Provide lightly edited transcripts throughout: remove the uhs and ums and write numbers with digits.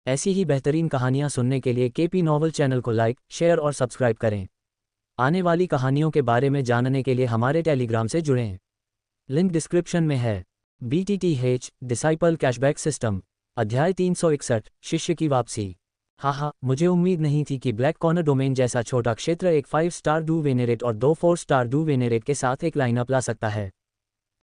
ऐसी ही बेहतरीन कहानियाँ सुनने के लिए केपी नॉवल चैनल को लाइक, शेयर और सब्सक्राइब करें। आने वाली कहानियों के बारे में जानने के लिए हमारे टेलीग्राम से जुड़ें। लिंक डिस्क्रिप्शन में है। BTTH डिसाइपल कैशबैक सिस्टम अध्याय 361 शिष्य की वापसी। हाँ, मुझे उम्मीद नहीं थी कि ब्लैक कॉर्नर डोमेन जैसा छोटा क्षेत्र एक 5 स्टार डू वेनेरेट और 2 4 स्टार डू वेनेरेट के साथ एक लाइनअप ला सकता है।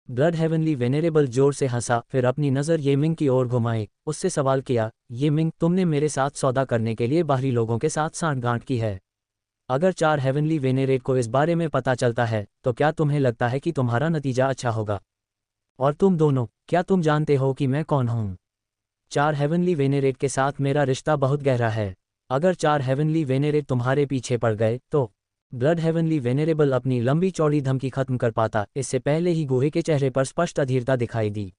ब्लड हेवनली वेनेरेबल जोर से हंसा, फिर अपनी नज़र येमिंग की ओर घुमाई। उससे सवाल किया, येमिंग, तुमने मेरे साथ सौदा करने के लिए बाहरी लोगों के साथ सांठगांठ की है। अगर 4 हेवनली वेनेरेट को इस बारे में पता चलता है तो क्या तुम्हें लगता है कि तुम्हारा नतीजा अच्छा होगा? और तुम दोनों, क्या तुम जानते हो कि मैं कौन हूँ? 4 हेवनली वेनेरेट के साथ मेरा रिश्ता बहुत गहरा है। अगर 4 हेवनली वेनेरेट तुम्हारे पीछे पड़ गए तो ब्लड हेवनली वेनेरेबल अपनी लंबी चौड़ी धमकी खत्म कर पाता। इससे पहले ही गुहे के चेहरे पर स्पष्ट अधीरता दिखाई दी।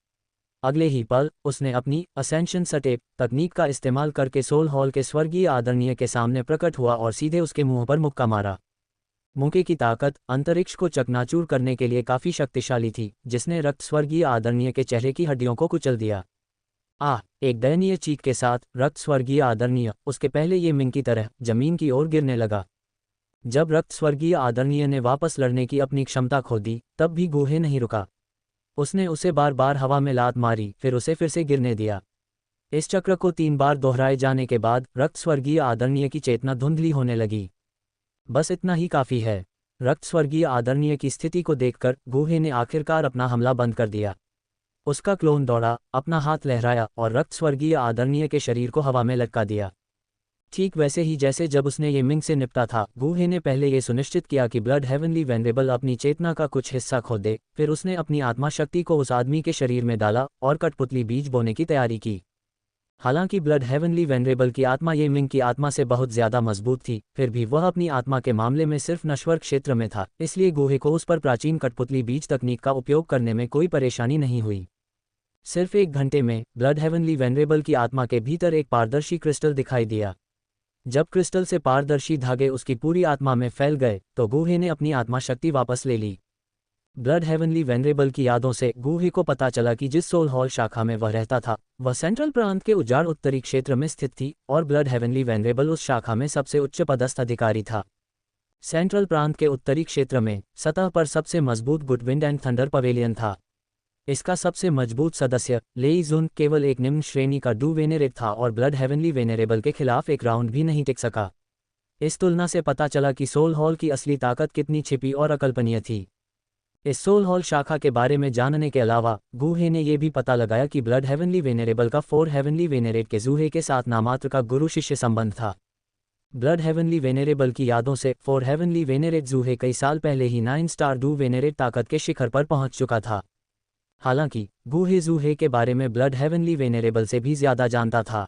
अगले ही पल उसने अपनी असेंशन स्टेप तकनीक का इस्तेमाल करके सोल हॉल के स्वर्गीय आदरणीय के सामने प्रकट हुआ और सीधे उसके मुंह पर मुक्का मारा। मुक्के की ताकत अंतरिक्ष को चकनाचूर करने के लिए काफी शक्तिशाली थी, जिसने रक्त स्वर्गीय आदरणीय के चेहरे की हड्डियों को कुचल दिया। एक दयनीय चीख के साथ रक्त स्वर्गीय आदरणीय उसके पहले ये मिंग की तरह जमीन की ओर गिरने लगा। जब रक्त स्वर्गीय आदरणीय ने वापस लड़ने की अपनी क्षमता खो दी, तब भी गुहे नहीं रुका। उसने उसे बार बार हवा में लात मारी, फिर उसे फिर से गिरने दिया। इस चक्र को 3 बार दोहराए जाने के बाद रक्त स्वर्गीय आदरणीय की चेतना धुंधली होने लगी। बस इतना ही काफी है। रक्त स्वर्गीय आदरणीय की स्थिति को देखकर गुहे ने आखिरकार अपना हमला बंद कर दिया। उसका क्लोन दौड़ा, अपना हाथ लहराया और रक्त स्वर्गीय आदरणीय के शरीर को हवा में लटका दिया। ठीक वैसे ही जैसे जब उसने ये मिंग से निपटा था। गुहे ने पहले ये सुनिश्चित किया कि ब्लड हेवनली वेनरेबल अपनी चेतना का कुछ हिस्सा खो दे, फिर उसने अपनी आत्मा शक्ति को उस आदमी के शरीर में डाला और कठपुतली बीज बोने की तैयारी की। हालांकि ब्लड हेवनली वेनरेबल की आत्मा ये मिंग की आत्मा से बहुत ज्यादा मजबूत थी, फिर भी वह अपनी आत्मा के मामले में सिर्फ नश्वर क्षेत्र में था, इसलिए गुहे को उस पर प्राचीन कठपुतली बीज तकनीक का उपयोग करने में कोई परेशानी नहीं हुई। सिर्फ 1 घंटे में ब्लड हेवनली वेनरेबल की आत्मा के भीतर एक पारदर्शी क्रिस्टल दिखाई दिया। जब क्रिस्टल से पारदर्शी धागे उसकी पूरी आत्मा में फैल गए तो गुहे ने अपनी आत्मा शक्ति वापस ले ली। ब्लड हेवनली वेनरेबल की यादों से गुहे को पता चला कि जिस सोल हॉल शाखा में वह रहता था वह सेंट्रल प्रांत के उजाड़ उत्तरी क्षेत्र में स्थित थी और ब्लड हेवनली वेनरेबल उस शाखा में सबसे उच्च पदस्थ अधिकारी था। सेंट्रल प्रांत के उत्तरी क्षेत्र में सतह पर सबसे मजबूत गुडविंड एंड थंडर पवेलियन था। इसका सबसे मजबूत सदस्य लेई जुन केवल एक निम्न श्रेणी का डू वेनेरेट था और ब्लड हेवनली वेनेरेबल के खिलाफ एक राउंड भी नहीं टिक सका। इस तुलना से पता चला कि सोल हॉल की असली ताकत कितनी छिपी और अकल्पनीय थी। इस सोल हॉल शाखा के बारे में जानने के अलावा गुहे ने यह भी पता लगाया कि ब्लड हेवनली वेनेरेबल का 4 हेवनली वेनेरेट के जूहे के साथ नामात्र का गुरु शिष्य संबंध था। ब्लड हेवनली वेनेरेबल की यादों से 4 हेवनली वेनेरेट जूहे कई साल पहले ही 9 स्टार डू वेनेरेट ताकत के शिखर पर पहुंच चुका था। हालांकि गुहे जूहे के बारे में ब्लड हेवनली वेनेरेबल से भी ज्यादा जानता था।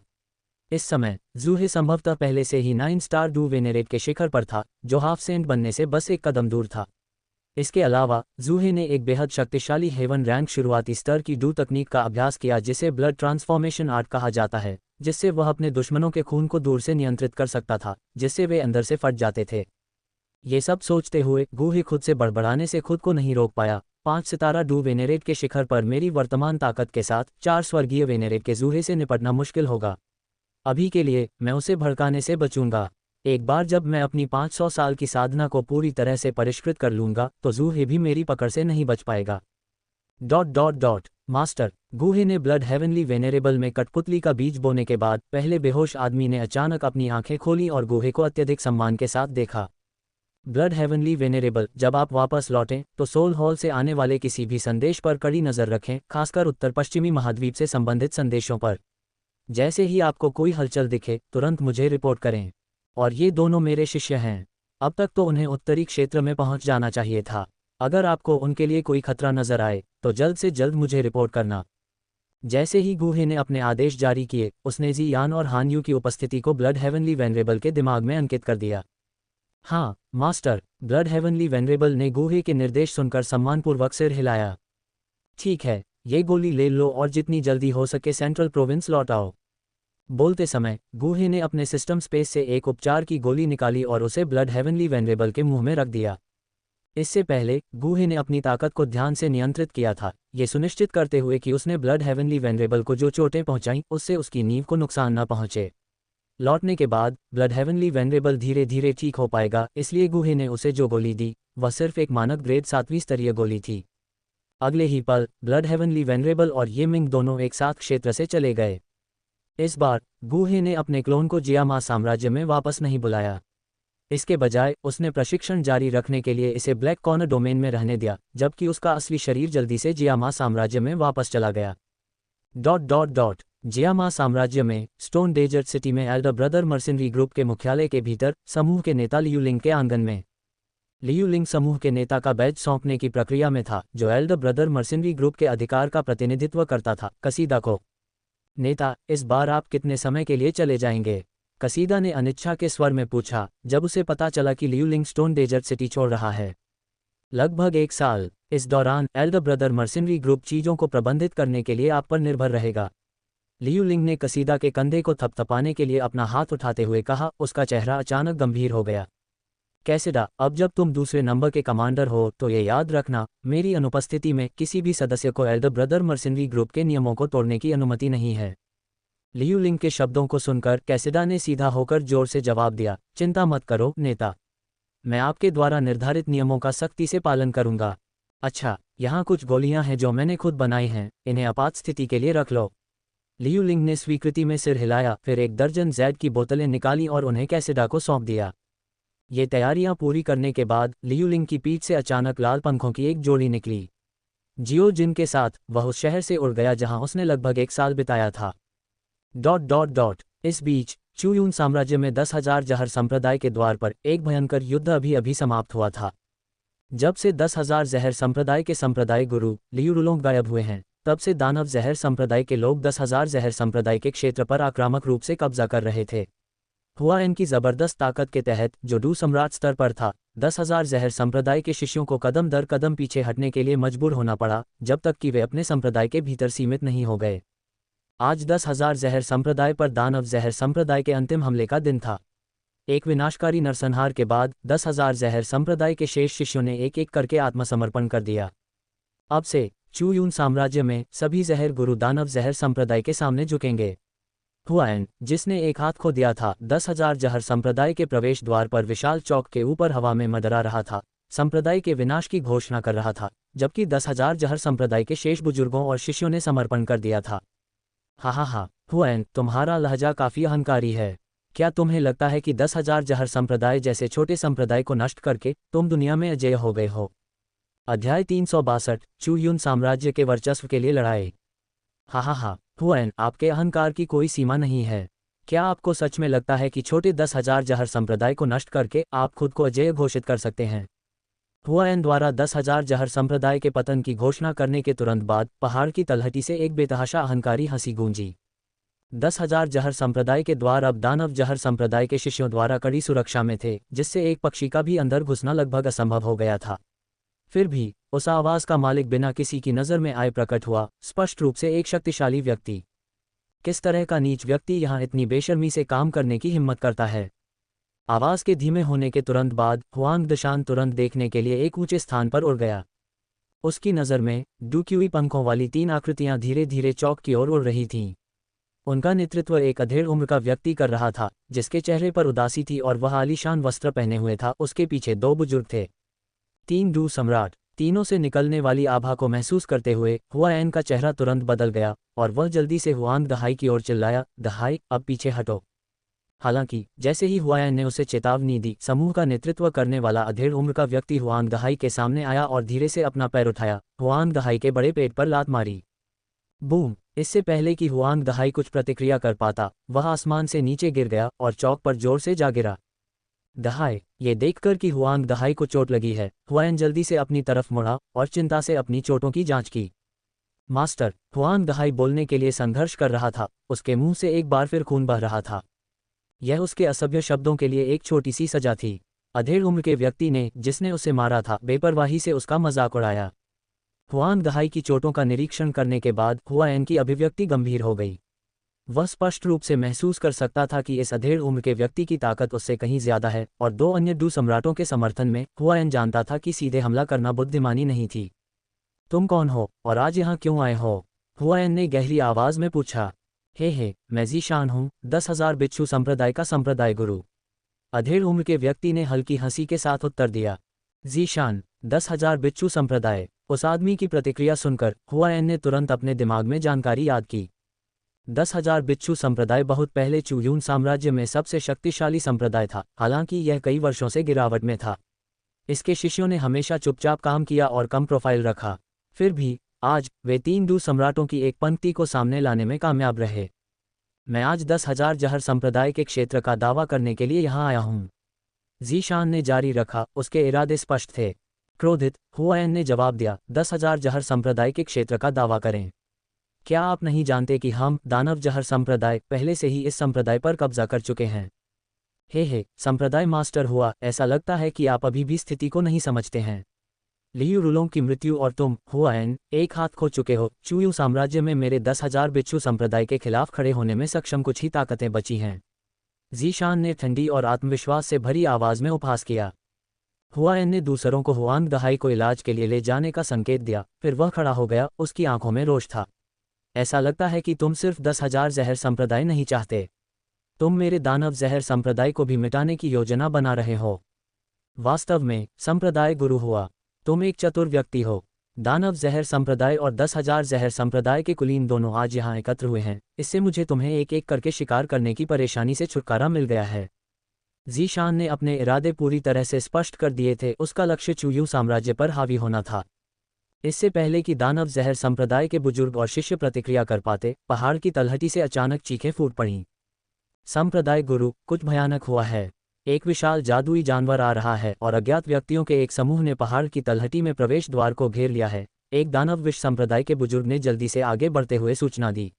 इस समय जूहे संभवतः पहले से ही 9 स्टार डू वेनेरेट के शिखर पर था, जो हाफ सेंट बनने से बस एक कदम दूर था। इसके अलावा जूहे ने एक बेहद शक्तिशाली हेवन रैंक शुरुआती स्तर की डू तकनीक का अभ्यास किया जिसे ब्लड ट्रांसफॉर्मेशन आर्ट कहा जाता है, जिससे वह अपने दुश्मनों के खून को दूर से नियंत्रित कर सकता था, जिससे वे अंदर से फट जाते थे। ये सब सोचते हुए गुहे खुद से बड़बड़ाने से खुद को नहीं रोक पाया। 5 सितारा डू वेनेरेट के शिखर पर मेरी वर्तमान ताकत के साथ 4 स्वर्गीय वेनेरेट के जूहे से निपटना मुश्किल होगा। अभी के लिए मैं उसे भड़काने से बचूंगा। एक बार जब मैं अपनी 500 साल की साधना को पूरी तरह से परिष्कृत कर लूंगा तो जूहे भी मेरी पकड़ से नहीं बच पाएगा। मास्टर, गुहे ने ब्लड हेवनली वेनेरेबल में कठपुतली का बीज बोने के बाद पहले बेहोश आदमी ने अचानक अपनी आंखें खोली और गुहे को अत्यधिक सम्मान के साथ देखा। ब्लड हेवनली वेनेरेबल, जब आप वापस लौटें तो सोल हॉल से आने वाले किसी भी संदेश पर कड़ी नजर रखें, खासकर उत्तर पश्चिमी महाद्वीप से संबंधित संदेशों पर। जैसे ही आपको कोई हलचल दिखे तुरंत मुझे रिपोर्ट करें। और ये दोनों मेरे शिष्य हैं। अब तक तो उन्हें उत्तरी क्षेत्र में पहुंच जाना चाहिए था। अगर आपको उनके लिए कोई खतरा नजर आए तो जल्द से जल्द मुझे रिपोर्ट करना। जैसे ही गुहे ने अपने आदेश जारी किए, उसने जी यान और हान यू की उपस्थिति को ब्लड हेवनली वेनरेबल के दिमाग में अंकित कर दिया। हाँ मास्टर, ब्लड हेवनली वेनरेबल ने गुहे के निर्देश सुनकर सम्मानपूर्वक सिर हिलाया। ठीक है, ये गोली ले लो और जितनी जल्दी हो सके सेंट्रल प्रोविंस लौट आओ। बोलते समय गुहे ने अपने सिस्टम स्पेस से एक उपचार की गोली निकाली और उसे ब्लड हेवनली वेनरेबल के मुंह में रख दिया। इससे पहले गूहे ने अपनी ताकत को ध्यान से नियंत्रित किया था, ये सुनिश्चित करते हुए कि उसने ब्लड हेवनली वेनरेबल को जो चोटें पहुंचाईं उससे उसकी नींव को नुकसान न पहुंचे। लौटने के बाद ब्लड हेवनली वेनरेबल धीरे धीरे ठीक हो पाएगा, इसलिए गूहे ने उसे जो गोली दी वह सिर्फ एक मानक ग्रेड 7वीं स्तरीय गोली थी। अगले ही पल ब्लड हेवनली वेनरेबल और ये मिंग दोनों एक साथ क्षेत्र से चले गए। इस बार गूहे ने अपने क्लोन को जियामा साम्राज्य में वापस नहीं बुलाया। इसके बजाय उसने प्रशिक्षण जारी रखने के लिए इसे ब्लैक कॉर्नर डोमेन में रहने दिया, जबकि उसका असली शरीर जल्दी से जियामा साम्राज्य में वापस चला गया। जियामा साम्राज्य में स्टोन डेजर्ट सिटी में एल्डर ब्रदर मर्सिनरी ग्रुप के मुख्यालय के भीतर समूह के नेता लियूलिंग के आंगन में लियूलिंग समूह के नेता का बैज सौंपने की प्रक्रिया में था, जो एल्डर ब्रदर मर्सिनरी ग्रुप के अधिकार का प्रतिनिधित्व करता था। कसीदा को, नेता, इस बार आप कितने समय के लिए चले जाएंगे? कसीदा ने अनिच्छा के स्वर में पूछा, जब उसे पता चला कि लियूलिंग स्टोन डेजर्ट सिटी छोड़ रहा है। लगभग 1 साल। इस दौरान एल्डर ब्रदर मर्सिनरी ग्रुप चीजों को प्रबंधित करने के लिए आप पर निर्भर रहेगा। लियूलिंग ने कसीदा के कंधे को थपथपाने के लिए अपना हाथ उठाते हुए कहा, उसका चेहरा अचानक गंभीर हो गया। कैसिडा, अब जब तुम दूसरे नंबर के कमांडर हो तो ये याद रखना, मेरी अनुपस्थिति में किसी भी सदस्य को एल्डर ब्रदर मर्सिनरी ग्रुप के नियमों को तोड़ने की अनुमति नहीं है। लियूलिंग के शब्दों को सुनकर कैसिडा ने सीधा होकर जोर से जवाब दिया, चिंता मत करो नेता, मैं आपके द्वारा निर्धारित नियमों का सख्ती से पालन करूंगा। अच्छा, यहाँ कुछ गोलियां हैं जो मैंने खुद बनाई हैं, इन्हें आपात स्थिति के लिए रख लो। लियूलिंग ने स्वीकृति में सिर हिलाया, फिर 1 दर्जन जैड की बोतलें निकाली और उन्हें कैसिडा को सौंप दिया। ये तैयारियां पूरी करने के बाद लियूलिंग की पीठ से अचानक लाल पंखों की एक जोड़ी निकली। जियो जिन के साथ वह उस शहर से उड़ गया जहां उसने लगभग 1 साल बिताया था। इस बीच चुयून साम्राज्य में 10,000 जहर संप्रदाय के द्वार पर एक भयंकर युद्ध अभी समाप्त हुआ था। जब से 10,000 जहर संप्रदाय के संप्रदाय गुरु लियूरुलोंग गायब हुए हैं, तब से दानव जहर संप्रदाय के लोग 10,000 जहर संप्रदाय के क्षेत्र पर आक्रामक रूप से कब्जा कर रहे थे। हुआएन की जबरदस्त ताकत के तहत, जो डू सम्राट स्तर पर था, 10,000 जहर संप्रदाय के शिष्यों को कदम दर कदम पीछे हटने के लिए मजबूर होना पड़ा, जब तक कि वे अपने संप्रदाय के भीतर सीमित नहीं हो गए। आज 10,000 जहर संप्रदाय पर दानव जहर संप्रदाय के अंतिम हमले का दिन था। एक विनाशकारी नरसंहार के बाद 10,000 जहर संप्रदाय के शेष शिष्यों ने एक एक करके आत्मसमर्पण कर दिया। अब से चुयून साम्राज्य में सभी जहर गुरु दानव जहर संप्रदाय के सामने झुकेंगे। हुआएन, जिसने एक हाथ खो दिया था, 10,000 जहर संप्रदाय के प्रवेश द्वार पर विशाल चौक के ऊपर हवा में मंडरा रहा था, संप्रदाय के विनाश की घोषणा कर रहा था, जबकि 10,000 जहर संप्रदाय के शेष बुजुर्गों और शिष्यों ने समर्पण कर दिया था। हा, हुआएन, तुम्हारा लहजा काफी अहंकारी है। क्या तुम्हें लगता है कि 10,000 जहर संप्रदाय जैसे छोटे संप्रदाय को नष्ट करके तुम दुनिया में अजेय हो गए हो? अध्याय 362, चुयून साम्राज्य के वर्चस्व के लिए लड़ाई। हा, हुआएन, आपके अहंकार की कोई सीमा नहीं है। क्या आपको सच में लगता है कि छोटे 10,000 जहर संप्रदाय को नष्ट करके आप खुद को अजेय घोषित कर सकते हैं? हुआएन द्वारा 10,000 जहर संप्रदाय के पतन की घोषणा करने के तुरंत बाद पहाड़ की तलहटी से एक बेतहाशा अहंकारी हंसी गूंजी। 10,000 जहर संप्रदाय के द्वार अब दानव जहर संप्रदाय के शिष्यों द्वारा कड़ी सुरक्षा में थे, जिससे एक पक्षी का भी अंदर घुसना लगभग असंभव हो गया था। फिर भी उस आवाज का मालिक बिना किसी की नज़र में आए प्रकट हुआ, स्पष्ट रूप से एक शक्तिशाली व्यक्ति। किस तरह का नीच व्यक्ति यहाँ इतनी बेशर्मी से काम करने की हिम्मत करता है? आवाज के धीमे होने के तुरंत बाद हुआंग दशान तुरंत देखने के लिए एक ऊंचे स्थान पर उड़ गया। उसकी नज़र में डुक्यूई पंखों वाली 3 आकृतियां धीरे धीरे चौक की ओर उड़ रही थीं। उनका नेतृत्व एक अधेड़ उम्र का व्यक्ति कर रहा था, जिसके चेहरे पर उदासी थी और वह आलीशान वस्त्र पहने हुए था। उसके पीछे 2 बुजुर्ग थे। 3 डू सम्राट। तीनों से निकलने वाली आभा को महसूस करते हुए हुआएन का चेहरा तुरंत बदल गया और वह जल्दी से हुआंग दहाई की ओर चिल्लाया, दहाई, अब पीछे हटो। हालांकि जैसे ही हुआएन ने उसे चेतावनी दी, समूह का नेतृत्व करने वाला अधेड़ उम्र का व्यक्ति हुआंग दहाई के सामने आया और धीरे से अपना पैर उठाया, हुआंग दहाई के बड़े पेट पर लात मारी। बूम! इससे पहले कि हुआंग दहाई कुछ प्रतिक्रिया कर पाता, वह आसमान से नीचे गिर गया और चौक पर जोर से जा गिरा। दहाई, ये देखकर कि हुआंग दहाई को चोट लगी है, हुआएन जल्दी से अपनी तरफ मुड़ा और चिंता से अपनी चोटों की जांच की। मास्टर, हुआंग दहाई बोलने के लिए संघर्ष कर रहा था, उसके मुंह से एक बार फिर खून बह रहा था। यह उसके असभ्य शब्दों के लिए एक छोटी सी सजा थी। अधेड़ उम्र के व्यक्ति ने, जिसने उसे मारा था, बेपरवाही से उसका मजाक उड़ाया। हुआंग दहाई की चोटों का निरीक्षण करने के बाद हुआएन की अभिव्यक्ति गंभीर हो गई। वह स्पष्ट रूप से महसूस कर सकता था कि इस अधेड़ उम्र के व्यक्ति की ताकत उससे कहीं ज्यादा है, और दो अन्य डू सम्राटों के समर्थन में हुआयन जानता था कि सीधे हमला करना बुद्धिमानी नहीं थी। तुम कौन हो और आज यहाँ क्यों आए हो? हुआयन ने गहरी आवाज में पूछा। हे, मैं ज़ीशान हूँ, 10,000 बिच्छू संप्रदाय का संप्रदाय गुरु। अधेड़ उम्र के व्यक्ति ने हल्की हंसी के साथ उत्तर दिया। ज़ीशान, 10,000 बिच्छू संप्रदाय। उस आदमी की प्रतिक्रिया सुनकर हुआयन ने तुरंत अपने दिमाग में जानकारी याद की। 10,000 बिच्छू संप्रदाय बहुत पहले चुयून साम्राज्य में सबसे शक्तिशाली संप्रदाय था, हालांकि यह कई वर्षों से गिरावट में था। इसके शिष्यों ने हमेशा चुपचाप काम किया और कम प्रोफाइल रखा। फिर भी आज वे 3 डू सम्राटों की एक पंक्ति को सामने लाने में कामयाब रहे। मैं आज 10,000 जहर संप्रदाय के क्षेत्र का दावा करने के लिए यहाँ आया हूँ। ज़ीशान ने जारी रखा, उसके इरादे स्पष्ट थे। क्रोधित हुआयन ने जवाब दिया, 10,000 जहर संप्रदाय के क्षेत्र का दावा करें? क्या आप नहीं जानते कि हम दानव जहर संप्रदाय पहले से ही इस संप्रदाय पर कब्जा कर चुके हैं? हे, संप्रदाय मास्टर हुआ, ऐसा लगता है कि आप अभी भी स्थिति को नहीं समझते हैं। लियू रुलोंग की मृत्यु और तुम हुआयन एक हाथ खो चुके हो। चुयू साम्राज्य में मेरे 10,000 बिच्छू संप्रदाय के खिलाफ खड़े होने में सक्षम कुछ ही ताकतें बची हैं। ज़ीशान ने ठंडी और आत्मविश्वास से भरी आवाज में उपहास किया। हुआयन ने दूसरों को हुआंग दहाई को इलाज के लिए ले जाने का संकेत दिया, फिर वह खड़ा हो गया, उसकी आंखों में रोष था। ऐसा लगता है कि तुम सिर्फ 10,000 जहर संप्रदाय नहीं चाहते, तुम मेरे दानव जहर संप्रदाय को भी मिटाने की योजना बना रहे हो। वास्तव में संप्रदाय गुरु हुआ, तुम एक चतुर व्यक्ति हो। दानव जहर संप्रदाय और 10,000 जहर संप्रदाय के कुलीन दोनों आज यहाँ एकत्र हुए हैं, इससे मुझे तुम्हें एक एक करके शिकार करने की परेशानी से छुटकारा मिल गया है। ज़ीशान ने अपने इरादे पूरी तरह से स्पष्ट कर दिए थे, उसका लक्ष्य चुयू साम्राज्य पर हावी होना था। इससे पहले कि दानव जहर संप्रदाय के बुजुर्ग और शिष्य प्रतिक्रिया कर पाते, पहाड़ की तलहटी से अचानक चीखें फूट पड़ीं। संप्रदाय गुरु, कुछ भयानक हुआ है। एक विशाल जादुई जानवर आ रहा है और अज्ञात व्यक्तियों के एक समूह ने पहाड़ की तलहटी में प्रवेश द्वार को घेर लिया है। एक दानव विष संप्रदाय के बुजुर्ग ने जल्दी से आगे बढ़ते हुए सूचना दी।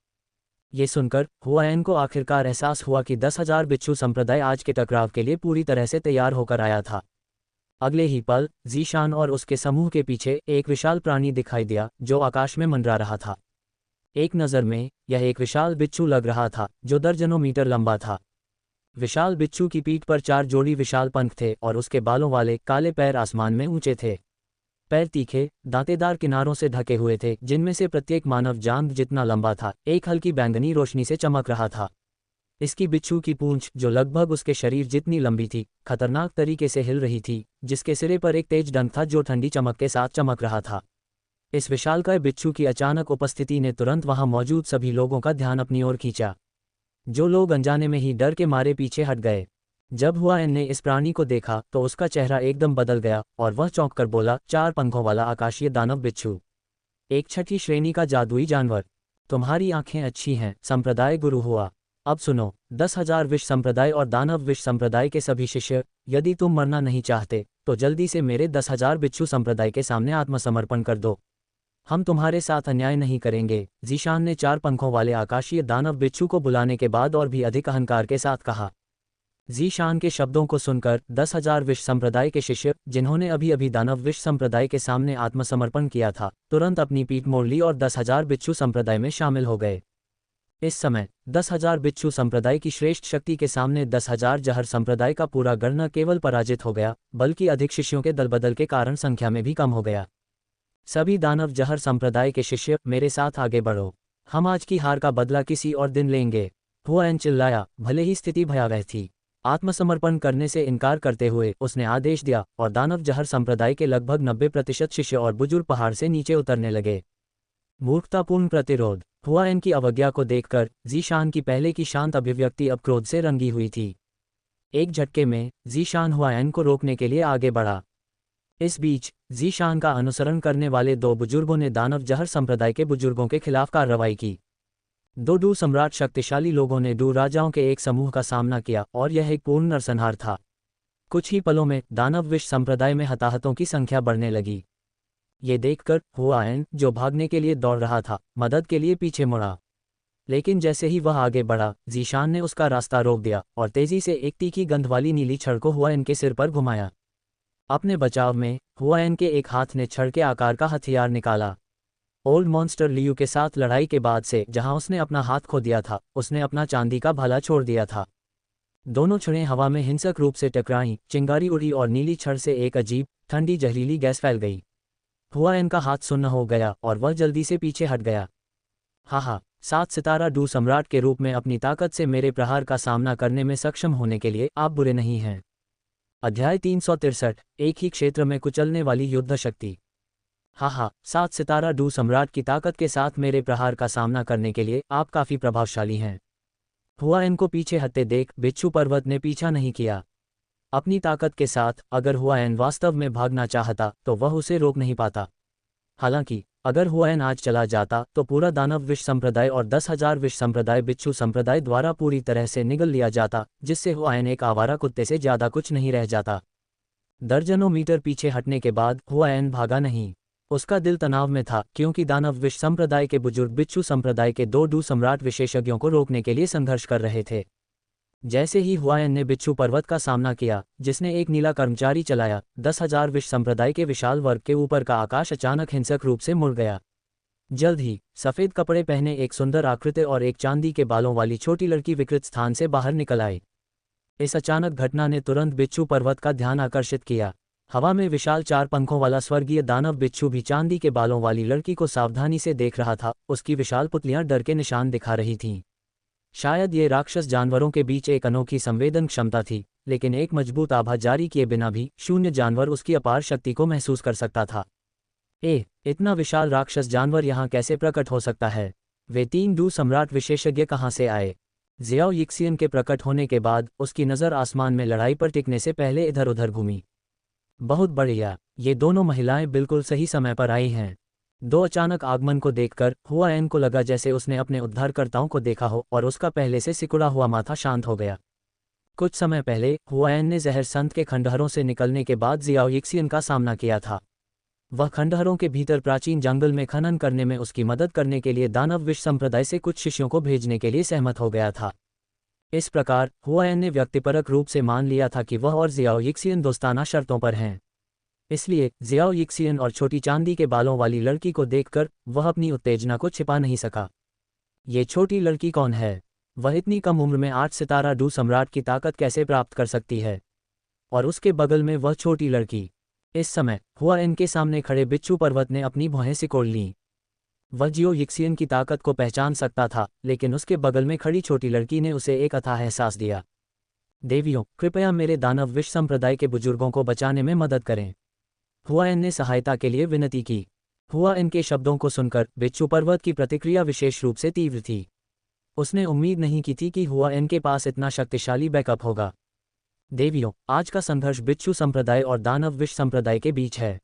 ये सुनकर हुआयन को आखिरकार एहसास हुआ कि 10,000 बिच्छू संप्रदाय आज के टकराव के लिए पूरी तरह से तैयार होकर आया था। अगले ही पल ज़ीशान और उसके समूह के पीछे एक विशाल प्राणी दिखाई दिया जो आकाश में मंडरा रहा था। एक नज़र में यह एक विशाल बिच्छू लग रहा था जो दर्जनों मीटर लंबा था। विशाल बिच्छू की पीठ पर 4 जोड़ी विशाल पंख थे और उसके बालों वाले काले पैर आसमान में ऊंचे थे। पैर तीखे, दांतेदार किनारों से ढके हुए थे, जिनमें से प्रत्येक मानव जांघ जितना लंबा था, एक हल्की बैंगनी रोशनी से चमक रहा था। इसकी बिच्छू की पूंछ, जो लगभग उसके शरीर जितनी लंबी थी, खतरनाक तरीके से हिल रही थी, जिसके सिरे पर एक तेज डंक था जो ठंडी चमक के साथ चमक रहा था। इस विशालकाय बिच्छू की अचानक उपस्थिति ने तुरंत वहां मौजूद सभी लोगों का ध्यान अपनी ओर खींचा। जो लोग अनजाने में ही डर के मारे पीछे हट गए। जब हुआयन ने इस प्राणी को देखा तो उसका चेहरा एकदम बदल गया और वह चौंक कर बोला, 4 पंखों वाला आकाशीय दानव बिच्छू, एक 6ठी श्रेणी का जादुई जानवर। तुम्हारी आंखें अच्छी हैं, संप्रदाय गुरु हुआ। अब सुनो, 10,000 विष संप्रदाय और दानव विष संप्रदाय के सभी शिष्य, यदि तुम मरना नहीं चाहते तो जल्दी से मेरे 10,000 बिच्छू संप्रदाय के सामने आत्मसमर्पण कर दो। हम तुम्हारे साथ अन्याय नहीं करेंगे। ज़ीशान ने 4 पंखों वाले आकाशीय दानव बिच्छू को बुलाने के बाद और भी अधिक अहंकार के साथ कहा। ज़ीशान के शब्दों को सुनकर 10,000 विष संप्रदाय के शिष्य, जिन्होंने अभी अभी दानव विष संप्रदाय के सामने आत्मसमर्पण किया था, तुरंत अपनी पीठ मोड़ ली और 10,000 बिच्छू संप्रदाय में शामिल हो गए। इस समय 10,000 बिच्छू संप्रदाय की श्रेष्ठ शक्ति के सामने 10,000 जहर संप्रदाय का पूरा गण न केवल पराजित हो गया, बल्कि अधिक शिष्यों के दलबदल के कारण संख्या में भी कम हो गया। सभी दानव जहर संप्रदाय के शिष्य, मेरे साथ आगे बढ़ो। हम आज की हार का बदला किसी और दिन लेंगे। हुआयन चिल्लाया, भले ही स्थिति भयावह थी। आत्मसमर्पण करने से इनकार करते हुए उसने आदेश दिया और दानव जहर संप्रदाय के लगभग 90% शिष्य और बुजुर्ग पहाड़ से नीचे उतरने लगे। मूर्खतापूर्ण प्रतिरोध। हुआयन की अवज्ञा को देखकर ज़ीशान की पहले की शांत अभिव्यक्ति अब क्रोध से रंगी हुई थी। एक झटके में ज़ीशान हुआयन को रोकने के लिए आगे बढ़ा। इस बीच ज़ीशान का अनुसरण करने वाले 2 बुजुर्गों ने दानव जहर संप्रदाय के बुजुर्गों के खिलाफ कार्रवाई की। 2 डू सम्राट शक्तिशाली लोगों ने डू राजाओं के एक समूह का सामना किया और यह एक पूर्ण नरसंहार था। कुछ ही पलों में दानव विष संप्रदाय में हताहतों की संख्या बढ़ने लगी। ये देखकर हुआयन, जो भागने के लिए दौड़ रहा था, मदद के लिए पीछे मुड़ा। लेकिन जैसे ही वह आगे बढ़ा, ज़ीशान ने उसका रास्ता रोक दिया और तेजी से एक तीखी गंध वाली नीली छड़ को हुआयन के सिर पर घुमाया। अपने बचाव में हुआयन के एक हाथ ने छड़ के आकार का हथियार निकाला। ओल्ड मॉन्स्टर लियू के साथ लड़ाई के बाद से जहां उसने अपना हाथ खो दिया था, उसने अपना चांदी का भाला छोड़ दिया था। दोनों छड़ें हवा में हिंसक रूप से टकराईं, चिंगारी उड़ी और नीली छड़ से एक अजीब ठंडी जहरीली गैस फैल गई। हुआयन का हाथ सुन्न हो गया और वह जल्दी से पीछे हट गया। हाहा, 7 सितारा डू सम्राट के रूप में अपनी ताकत से मेरे प्रहार का सामना करने में सक्षम होने के लिए आप बुरे नहीं हैं। अध्याय 363, एक ही क्षेत्र में कुचलने वाली युद्ध शक्ति। हाहा, 7 सितारा डू सम्राट की ताकत के साथ मेरे प्रहार का सामना करने के लिए आप काफ़ी प्रभावशाली हैं। हुआयन को पीछे हटते देख बिच्छू पर्वत ने पीछा नहीं किया। अपनी ताकत के साथ अगर हुआयन वास्तव में भागना चाहता तो वह उसे रोक नहीं पाता। हालांकि अगर हुआयन आज चला जाता तो पूरा दानव विश्व संप्रदाय और 10,000 विश्व संप्रदाय बिच्छू संप्रदाय द्वारा पूरी तरह से निगल लिया जाता, जिससे हुआयन एक आवारा कुत्ते से ज़्यादा कुछ नहीं रह जाता। दर्जनों मीटर पीछे हटने के बाद हुआयन भागा नहीं। उसका दिल तनाव में था क्योंकि दानव विश्व संप्रदाय के बुजुर्ग बिच्छू संप्रदाय के 2 डू सम्राट विशेषज्ञों को रोकने के लिए संघर्ष कर रहे थे। जैसे ही हुआयन ने बिच्छू पर्वत का सामना किया, जिसने एक नीला कर्मचारी चलाया, 10,000 विश्व संप्रदाय के विशाल वर्ग के ऊपर का आकाश अचानक हिंसक रूप से मुड़ गया। जल्द ही सफ़ेद कपड़े पहने एक सुंदर आकृति और एक चांदी के बालों वाली छोटी लड़की विकृत स्थान से बाहर निकल आई। इस अचानक घटना ने तुरंत बिच्छू पर्वत का ध्यान आकर्षित किया। हवा में विशाल 4 पंखों वाला स्वर्गीय दानव बिच्छू भी चांदी के बालों वाली लड़की को सावधानी से देख रहा था। उसकी विशाल पुतलियां डर के निशान दिखा रही थीं। शायद ये राक्षस जानवरों के बीच एक अनोखी संवेदन क्षमता थी, लेकिन एक मजबूत आभा जारी किए बिना भी शून्य जानवर उसकी अपार शक्ति को महसूस कर सकता था। इतना विशाल राक्षस जानवर यहाँ कैसे प्रकट हो सकता है? वे 3 डू सम्राट विशेषज्ञ कहाँ से आए? ज़ियाओ यिक्सियन के प्रकट होने के बाद उसकी नज़र आसमान में लड़ाई पर टिकने से पहले इधर उधर घूमी। बहुत बढ़िया, ये दोनों महिलाएं बिल्कुल सही समय पर आई हैं। 2 अचानक आगमन को देखकर हुआयन को लगा जैसे उसने अपने उद्धारकर्ताओं को देखा हो और उसका पहले से सिकुड़ा हुआ माथा शांत हो गया। कुछ समय पहले हुआयन ने जहर संत के खंडहरों से निकलने के बाद ज़ियाओ यिक्सियन का सामना किया था। वह खंडहरों के भीतर प्राचीन जंगल में खनन करने में उसकी मदद करने के लिए दानव विश्व संप्रदाय से कुछ शिष्यों को भेजने के लिए सहमत हो गया था। इस प्रकार हुआयन ने व्यक्तिपरक रूप से मान लिया था कि वह और ज़ियाओ यिक्सियन दोस्ताना शर्तों पर हैं। इसलिए ज़ियाओ यिक्सियन और छोटी चांदी के बालों वाली लड़की को देखकर वह अपनी उत्तेजना को छिपा नहीं सका। ये छोटी लड़की कौन है? वह इतनी कम उम्र में 8 सितारा डू सम्राट की ताकत कैसे प्राप्त कर सकती है? और उसके बगल में वह छोटी लड़की। इस समय हुआयन के सामने खड़े बिच्छू पर्वत ने अपनी भौहें सिकोड़ लीं। वह ज़ियाओ यिक्सियन की ताकत को पहचान सकता था, लेकिन उसके बगल में खड़ी छोटी लड़की ने उसे एक अथाह एहसास दिया। देवियों, कृपया मेरे दानव विश्व संप्रदाय के बुजुर्गों को बचाने में मदद करें। हुआयन ने सहायता के लिए विनती की। हुआयन के शब्दों को सुनकर बिच्छू पर्वत की प्रतिक्रिया विशेष रूप से तीव्र थी। उसने उम्मीद नहीं की थी कि हुआयन के पास इतना शक्तिशाली बैकअप होगा। देवियों, आज का संघर्ष बिच्छू संप्रदाय और दानव विश्व संप्रदाय के बीच है।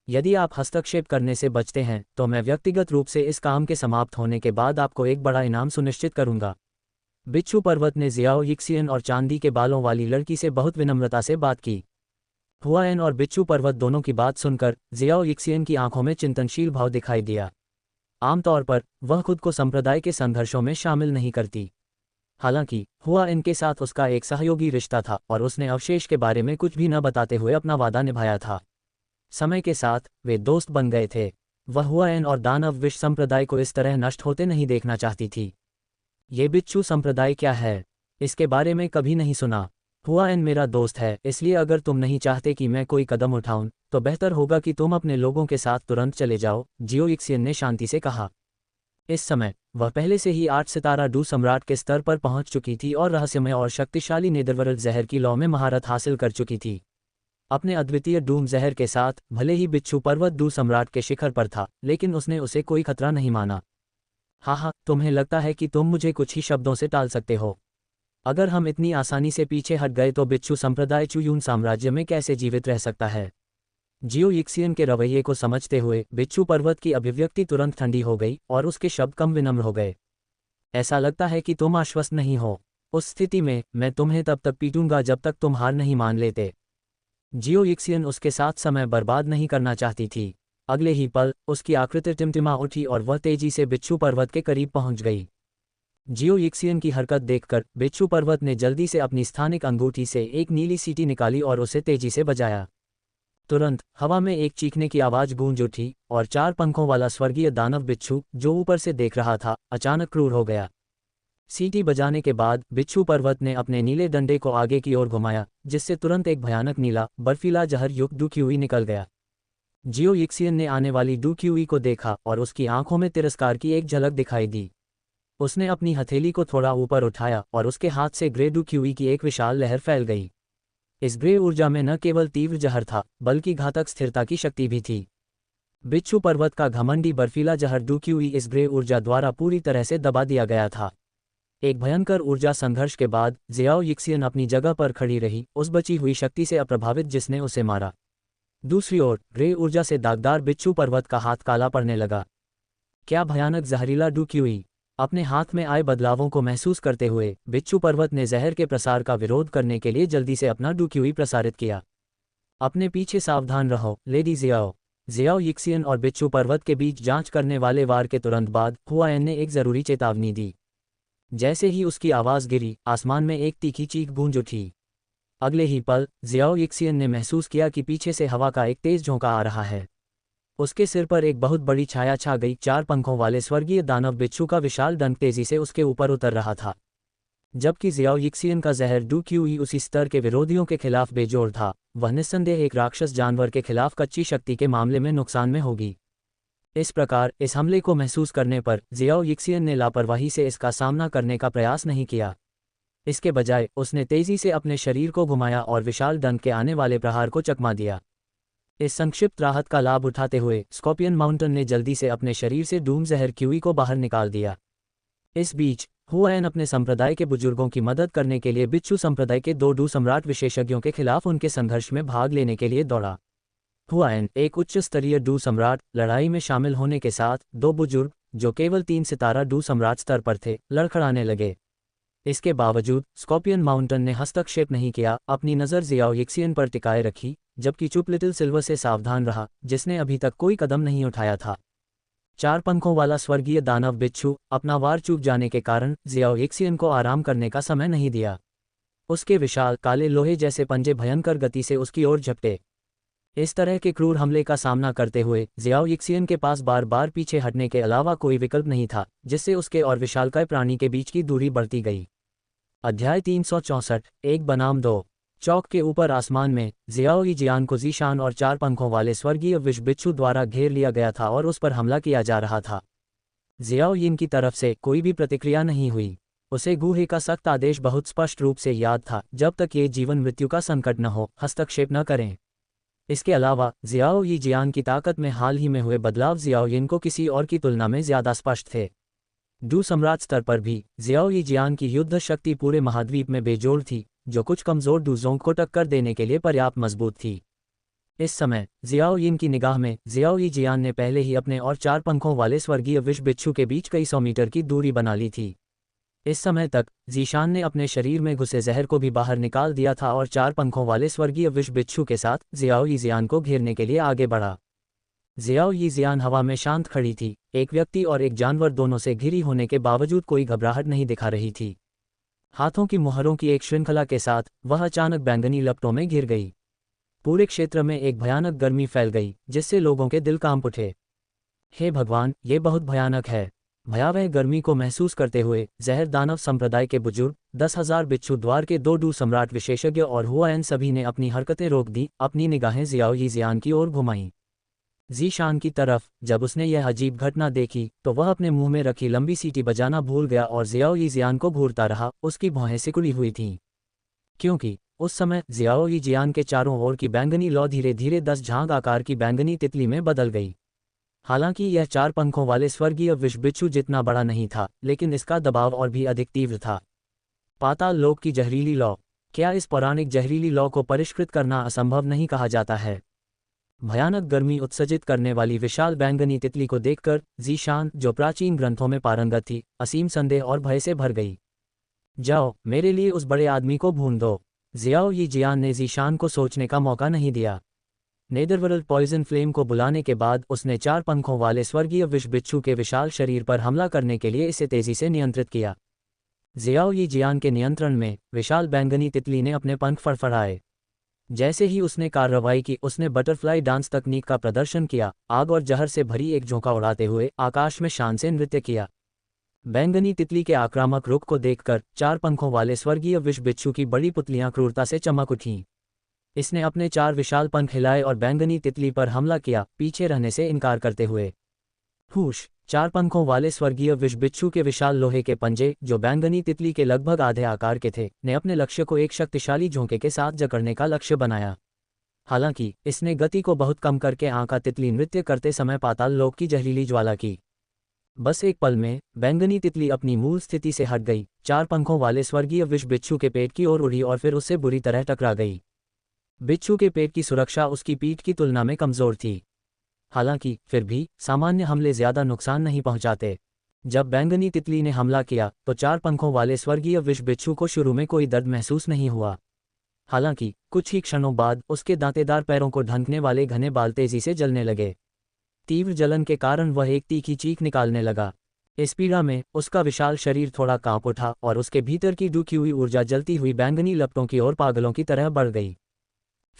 यदि आप हस्तक्षेप करने से बचते हैं तो मैं व्यक्तिगत रूप से इस काम के समाप्त होने के बाद आपको एक बड़ा इनाम सुनिश्चित करूंगा। बिच्छू पर्वत ने ज़ियाओ यिक्सियन और चांदी के बालों वाली लड़की से बहुत विनम्रता से बात की। हुआयन और बिच्छू पर्वत दोनों की बात सुनकर ज़ियाओ यिक्सियन की आंखों में चिंतनशील भाव दिखाई दिया। आमतौर पर वह खुद को संप्रदाय के संघर्षों में शामिल नहीं करती। हालांकि हुआयन के साथ उसका एक सहयोगी रिश्ता था और उसने अवशेष के बारे में कुछ भी न बताते हुए अपना वादा निभाया था। समय के साथ वे दोस्त बन गए थे। वह हुआयन और दानव विश्व संप्रदाय को इस तरह नष्ट होते नहीं देखना चाहती थी। ये बिच्छू संप्रदाय क्या है? इसके बारे में कभी नहीं सुना। हुआयन मेरा दोस्त है, इसलिए अगर तुम नहीं चाहते कि मैं कोई कदम उठाऊं तो बेहतर होगा कि तुम अपने लोगों के साथ तुरंत चले जाओ, ज़ियाओ यिक्सियन ने शांति से कहा। इस समय वह पहले से ही 8 सितारा डू सम्राट के स्तर पर पहुंच चुकी थी और रहस्यमय और शक्तिशाली नेदरवर्ल्ड जहर की लौ में महारत हासिल कर चुकी थी। अपने अद्वितीय डूम जहर के साथ भले ही बिच्छू पर्वत डू सम्राट के शिखर पर था, लेकिन उसने उसे कोई खतरा नहीं माना। हाँ, तुम्हें लगता है कि तुम मुझे कुछ ही शब्दों से टाल सकते हो। अगर हम इतनी आसानी से पीछे हट गए तो बिच्छू संप्रदाय चुयून साम्राज्य में कैसे जीवित रह सकता है? ज़ियाओ यिक्सियन के रवैये को समझते हुए बिच्छू पर्वत की अभिव्यक्ति तुरंत ठंडी हो गई और उसके शब्द कम विनम्र हो गए। ऐसा लगता है कि तुम आश्वस्त नहीं हो। उस स्थिति में मैं तुम्हें तब तक पीटूंगा जब तक तुम हार नहीं मान लेते। ज़ियाओ यिक्सियन उसके साथ समय बर्बाद नहीं करना चाहती थी। अगले ही पल उसकी आकृति टिमटिमा उठी और वह तेजी से बिच्छू पर्वत के करीब पहुंच गई। ज़ियाओ यिक्सियन की हरकत देखकर बिच्छू पर्वत ने जल्दी से अपनी स्थानिक अंगूठी से एक नीली सीटी निकाली और उसे तेजी से बजाया। तुरंत हवा में एक चीखने की आवाज गूंज उठी और 4 पंखों वाला स्वर्गीय दानव बिच्छू जो ऊपर से देख रहा था अचानक क्रूर हो गया। सीटी बजाने के बाद बिच्छू पर्वत ने अपने नीले डंडे को आगे की ओर घुमाया, जिससे तुरंत एक भयानक नीला बर्फीला जहर युक्त डुक्यूई निकल गया। जियो यिक्सियन ने आने वाली डुक्यूई को देखा और उसकी आंखों में तिरस्कार की एक झलक दिखाई दी। उसने अपनी हथेली को थोड़ा ऊपर उठाया और उसके हाथ से ग्रे डुक्यूई की एक विशाल लहर फैल गई। इस ग्रे ऊर्जा में न केवल तीव्र जहर था बल्कि घातक स्थिरता की शक्ति भी थी। बिच्छू पर्वत का घमंडी बर्फीला जहर डुक्यूई इस ग्रे ऊर्जा द्वारा पूरी तरह से दबा दिया गया था। एक भयंकर ऊर्जा संघर्ष के बाद जियाओ यिक्सियन अपनी जगह पर खड़ी रही, उस बची हुई शक्ति से अप्रभावित जिसने उसे मारा। दूसरी ओर ग्रे ऊर्जा से दागदार बिच्छू पर्वत का हाथ काला पड़ने लगा। क्या भयानक जहरीला डुक्यूई! अपने हाथ में आए बदलावों को महसूस करते हुए बिच्छू पर्वत ने जहर के प्रसार का विरोध करने के लिए जल्दी से अपना डुक्यूई प्रसारित किया। अपने पीछे सावधान रहो, लेडी जियाओ। जियाओ यिक्सियन और बिच्छू पर्वत के बीच जांच करने वाले वार के तुरंत बाद हुआएन ने एक जरूरी चेतावनी दी। जैसे ही उसकी आवाज़ गिरी, आसमान में एक तीखी चीख गूंज उठी। अगले ही पल जियाओ यिक्सियन ने महसूस किया कि पीछे से हवा का एक तेज झोंका आ रहा है। उसके सिर पर एक बहुत बड़ी छाया छा गई। 4 पंखों वाले स्वर्गीय दानव बिच्छू का विशाल डंक तेजी से उसके ऊपर उतर रहा था। जबकि जियाओ यिक्सियन का जहर डुक्यूई उसी स्तर के विरोधियों के खिलाफ बेजोड़ था, वह निस्संदेह एक राक्षस जानवर के खिलाफ कच्ची शक्ति के मामले में नुकसान में होगी। इस प्रकार इस हमले को महसूस करने पर जियाओ यिक्सियन ने लापरवाही से इसका सामना करने का प्रयास नहीं किया। इसके बजाय उसने तेजी से अपने शरीर को घुमाया और विशाल डंक के आने वाले प्रहार को चकमा दिया। इस संक्षिप्त राहत का लाभ उठाते हुए स्कॉर्पियन माउंटेन ने जल्दी से अपने शरीर से डूम जहर क्यूई को बाहर निकाल दिया। इस बीच हुआएन अपने संप्रदाय के बुजुर्गों की मदद करने के लिए बिच्छू संप्रदाय के 2 डू सम्राट विशेषज्ञों के खिलाफ उनके संघर्ष में भाग लेने के लिए दौड़ा। हुआएन, एक उच्च स्तरीय डू सम्राट, लड़ाई में शामिल होने के साथ 2 बुजुर्ग जो केवल 3 सितारा डू सम्राट स्तर पर थे, लड़खड़ाने लगे। इसके बावजूद स्कॉर्पियन माउंटेन ने हस्तक्षेप नहीं किया, अपनी नज़र जियाओ यिक्सियन पर टिकाए रखी, जबकि चुप लिटिल सिल्वर से सावधान रहा, जिसने अभी तक कोई कदम नहीं उठाया था। 4 पंखों वाला स्वर्गीय दानव बिच्छू अपना वार चूक जाने के कारण जियाओ यिक्सियन को आराम करने का समय नहीं दिया। उसके विशाल काले लोहे जैसे पंजे भयंकर गति से उसकी ओर झपटे। इस तरह के क्रूर हमले का सामना करते हुए जियाओ यिक्सियन के पास बार बार पीछे हटने के अलावा कोई विकल्प नहीं था, जिससे उसके और विशालकाय प्राणी के बीच की दूरी बढ़ती गई। अध्याय 364 1 बनाम 2। चौक के ऊपर आसमान में जियाओ यिजियान को ज़ीशान और 4 पंखों वाले स्वर्गीय विष बिच्छू द्वारा घेर लिया गया था और उस पर हमला किया जा रहा था। जियाओ यिन की तरफ से कोई भी प्रतिक्रिया नहीं हुई। उसे गुहे का सख्त आदेश बहुत स्पष्ट रूप से याद था, जब तक ये जीवन मृत्यु का संकट न हो, हस्तक्षेप न करें। इसके अलावा जियाओ यिजियान की ताकत में हाल ही में हुए बदलाव जियाओ यिन को किसी और की तुलना में ज़्यादा स्पष्ट थे। डू सम्राट स्तर पर भी जियाओ यिजियान की युद्ध शक्ति पूरे महाद्वीप में बेजोड़ थी, जो कुछ कमज़ोर डूज़ों को टक्कर देने के लिए पर्याप्त मजबूत थी। इस समय जियाओ यिन की निगाह में जियाओ यिजियान ने पहले ही अपने और 4 पंखों वाले स्वर्गीय विष बिच्छू के बीच कई 100 मीटर की दूरी बना ली थी। इस समय तक ज़ीशान ने अपने शरीर में घुसे जहर को भी बाहर निकाल दिया था और 4 पंखों वाले स्वर्गीय विष बिच्छू के साथ जियाओ यिजियान को घेरने के लिए आगे बढ़ा। जियाओ यिजियान हवा में शांत खड़ी थी, एक व्यक्ति और एक जानवर दोनों से घिरी होने के बावजूद कोई घबराहट नहीं दिखा रही थी। हाथों की मुहरों की एक श्रृंखला के साथ वह अचानक बैंगनी लपटों में घिर गई। पूरे क्षेत्र में एक भयानक गर्मी फैल गई, जिससे लोगों के दिल कांप उठे। हे भगवान, ये बहुत भयानक है! भयावह गर्मी को महसूस करते हुए जहर दानव संप्रदाय के बुजुर्ग, 10,000 बिच्छू द्वार के 2 डू सम्राट विशेषज्ञ और हुआएन सभी ने अपनी हरकतें रोक दी, अपनी निगाहें जियाओ यिजियान की ओर घुमाईं। ज़ीशान की तरफ जब उसने यह अजीब घटना देखी तो वह अपने मुंह में रखी लंबी सीटी बजाना भूल गया और जियाओ यिजियान को घूरता रहा। उसकी भौहें सिकुड़ी हुई थीं, क्योंकि उस समय जियाओ यिजियान के चारों ओर की बैंगनी लौ धीरे धीरे 10 झांग आकार की बैंगनी तितली में बदल गई। हालांकि यह 4 पंखों वाले स्वर्गीय विष बिच्छू जितना बड़ा नहीं था, लेकिन इसका दबाव और भी अधिक तीव्र था। पाताल लोक की जहरीली लौ! क्या इस पौराणिक जहरीली लौ को परिष्कृत करना असंभव नहीं कहा जाता है? भयानक गर्मी उत्सर्जित करने वाली विशाल बैंगनी तितली को देखकर ज़ीशान, जो प्राचीन ग्रंथों में पारंगत थी, असीम संदेह और भय से भर गई। जाओ, मेरे लिए उस बड़े आदमी को ढूंढ दो। जियाओ यिजियान ने ज़ीशान को सोचने का मौका नहीं दिया। नेदरवर्ल्ड पॉइजन फ्लेम को बुलाने के बाद उसने 4 पंखों वाले स्वर्गीय विष बिच्छू के विशाल शरीर पर हमला करने के लिए इसे तेजी से नियंत्रित किया। जियाओ यिजियान के नियंत्रण में विशाल बैंगनी तितली ने अपने पंख फड़फड़ाए। जैसे ही उसने कार्रवाई की, उसने बटरफ्लाई डांस तकनीक का प्रदर्शन किया, आग और जहर से भरी एक झोंका उड़ाते हुए आकाश में शान से नृत्य किया। बैंगनी तितली के आक्रामक रुख को देखकर 4 पंखों वाले स्वर्गीय विष बिच्छू की बड़ी पुतलियां क्रूरता से चमक उठीं। इसने अपने 4 विशाल पंख हिलाए और बैंगनी तितली पर हमला किया, पीछे रहने से इनकार करते हुए। हुश! 4 पंखों वाले स्वर्गीय विष बिच्छू के विशाल लोहे के पंजे, जो बैंगनी तितली के लगभग आधे आकार के थे, ने अपने लक्ष्य को एक शक्तिशाली झोंके के साथ जकड़ने का लक्ष्य बनाया। हालांकि इसने गति को बहुत कम करके आंका तितली नृत्य करते समय पाताल लोक की जहरीली ज्वाला की। बस एक पल में बैंगनी तितली अपनी मूल स्थिति से हट गई, 4 पंखों वाले स्वर्गीय विष बिच्छू के पेट की ओर उड़ी और फिर उससे बुरी तरह टकरा गई। बिच्छू के पेट की सुरक्षा उसकी पीठ की तुलना में कमजोर थी। हालांकि फिर भी सामान्य हमले ज्यादा नुकसान नहीं पहुंचाते। जब बैंगनी तितली ने हमला किया तो 4 पंखों वाले स्वर्गीय विष बिच्छू को शुरू में कोई दर्द महसूस नहीं हुआ। हालांकि कुछ ही क्षणों बाद उसके दांतेदार पैरों को ढंकने वाले घने बाल तेजी से जलने लगे। तीव्र जलन के कारण वह एक तीखी चीख निकालने लगा। इस पीड़ा में उसका विशाल शरीर थोड़ा कांप उठा और उसके भीतर की डूबी हुई ऊर्जा जलती हुई बैंगनी लपटों की ओर पागलों की तरह बढ़ गई।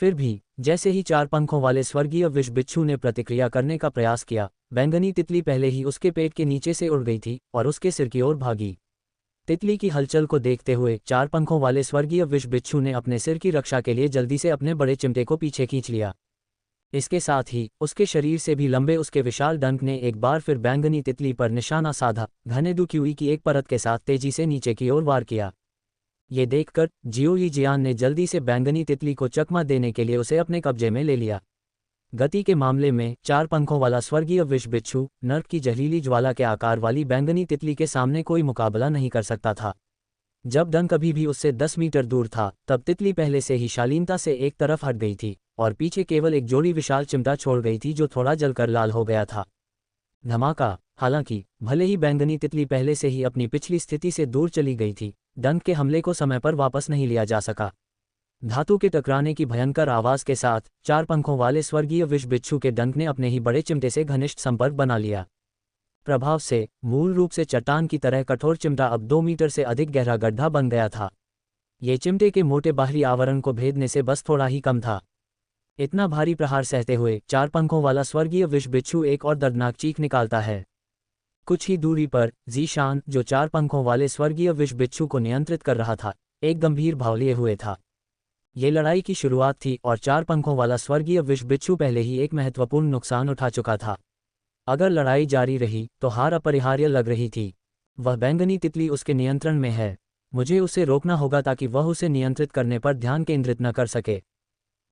फिर भी जैसे ही 4 पंखों वाले स्वर्गीय विष बिच्छू ने प्रतिक्रिया करने का प्रयास किया, बैंगनी तितली पहले ही उसके पेट के नीचे से उड़ गई थी और उसके सिर की ओर भागी। तितली की हलचल को देखते हुए 4 पंखों वाले स्वर्गीय विष बिच्छू ने अपने सिर की रक्षा के लिए जल्दी से अपने बड़े चिमटे को पीछे खींच लिया। इसके साथ ही उसके शरीर से भी लंबे उसके विशाल डंक ने एक बार फिर बैंगनी तितली पर निशाना साधा, घने डुक्यूई की एक परत के साथ तेजी से नीचे की ओर वार किया। ये देखकर जियो यी जियान ने जल्दी से बैंगनी तितली को चकमा देने के लिए उसे अपने कब्जे में ले लिया। गति के मामले में 4 पंखों वाला स्वर्गीय विष बिच्छू नर्क की जहरीली ज्वाला के आकार वाली बैंगनी तितली के सामने कोई मुकाबला नहीं कर सकता था। जब डंक अभी भी उससे 10 मीटर दूर था, तब तितली पहले से ही शालीनता से एक तरफ हट गई थी और पीछे केवल एक जोड़ी विशाल चिमटा छोड़ गई थी जो थोड़ा जलकर लाल हो गया था। धमाका! हालांकि भले ही बैंगनी तितली पहले से ही अपनी पिछली स्थिति से दूर चली गई थी, डंक के हमले को समय पर वापस नहीं लिया जा सका। धातु के टकराने की भयंकर आवाज के साथ 4 पंखों वाले स्वर्गीय विष बिच्छू के डंक ने अपने ही बड़े चिमटे से घनिष्ठ संपर्क बना लिया। प्रभाव से मूल रूप से चट्टान की तरह कठोर चिमटा अब 2 मीटर से अधिक गहरा गड्ढा बन गया था। ये चिमटे के मोटे बाहरी आवरण को भेदने से बस थोड़ा ही कम था। इतना भारी प्रहार सहते हुए 4 पंखों वाला स्वर्गीय विष बिच्छू एक और दर्दनाक चीख निकालता है। कुछ ही दूरी पर ज़ीशान, जो 4 पंखों वाले स्वर्गीय विष बिच्छू को नियंत्रित कर रहा था, एक गंभीर भाव लिए हुए था। ये लड़ाई की शुरुआत थी और 4 पंखों वाला स्वर्गीय विष बिच्छू पहले ही एक महत्वपूर्ण नुकसान उठा चुका था। अगर लड़ाई जारी रही तो हार अपरिहार्य लग रही थी। वह बैंगनी तितली उसके नियंत्रण में है। मुझे उसे रोकना होगा ताकि वह उसे नियंत्रित करने पर ध्यान केंद्रित न कर सके।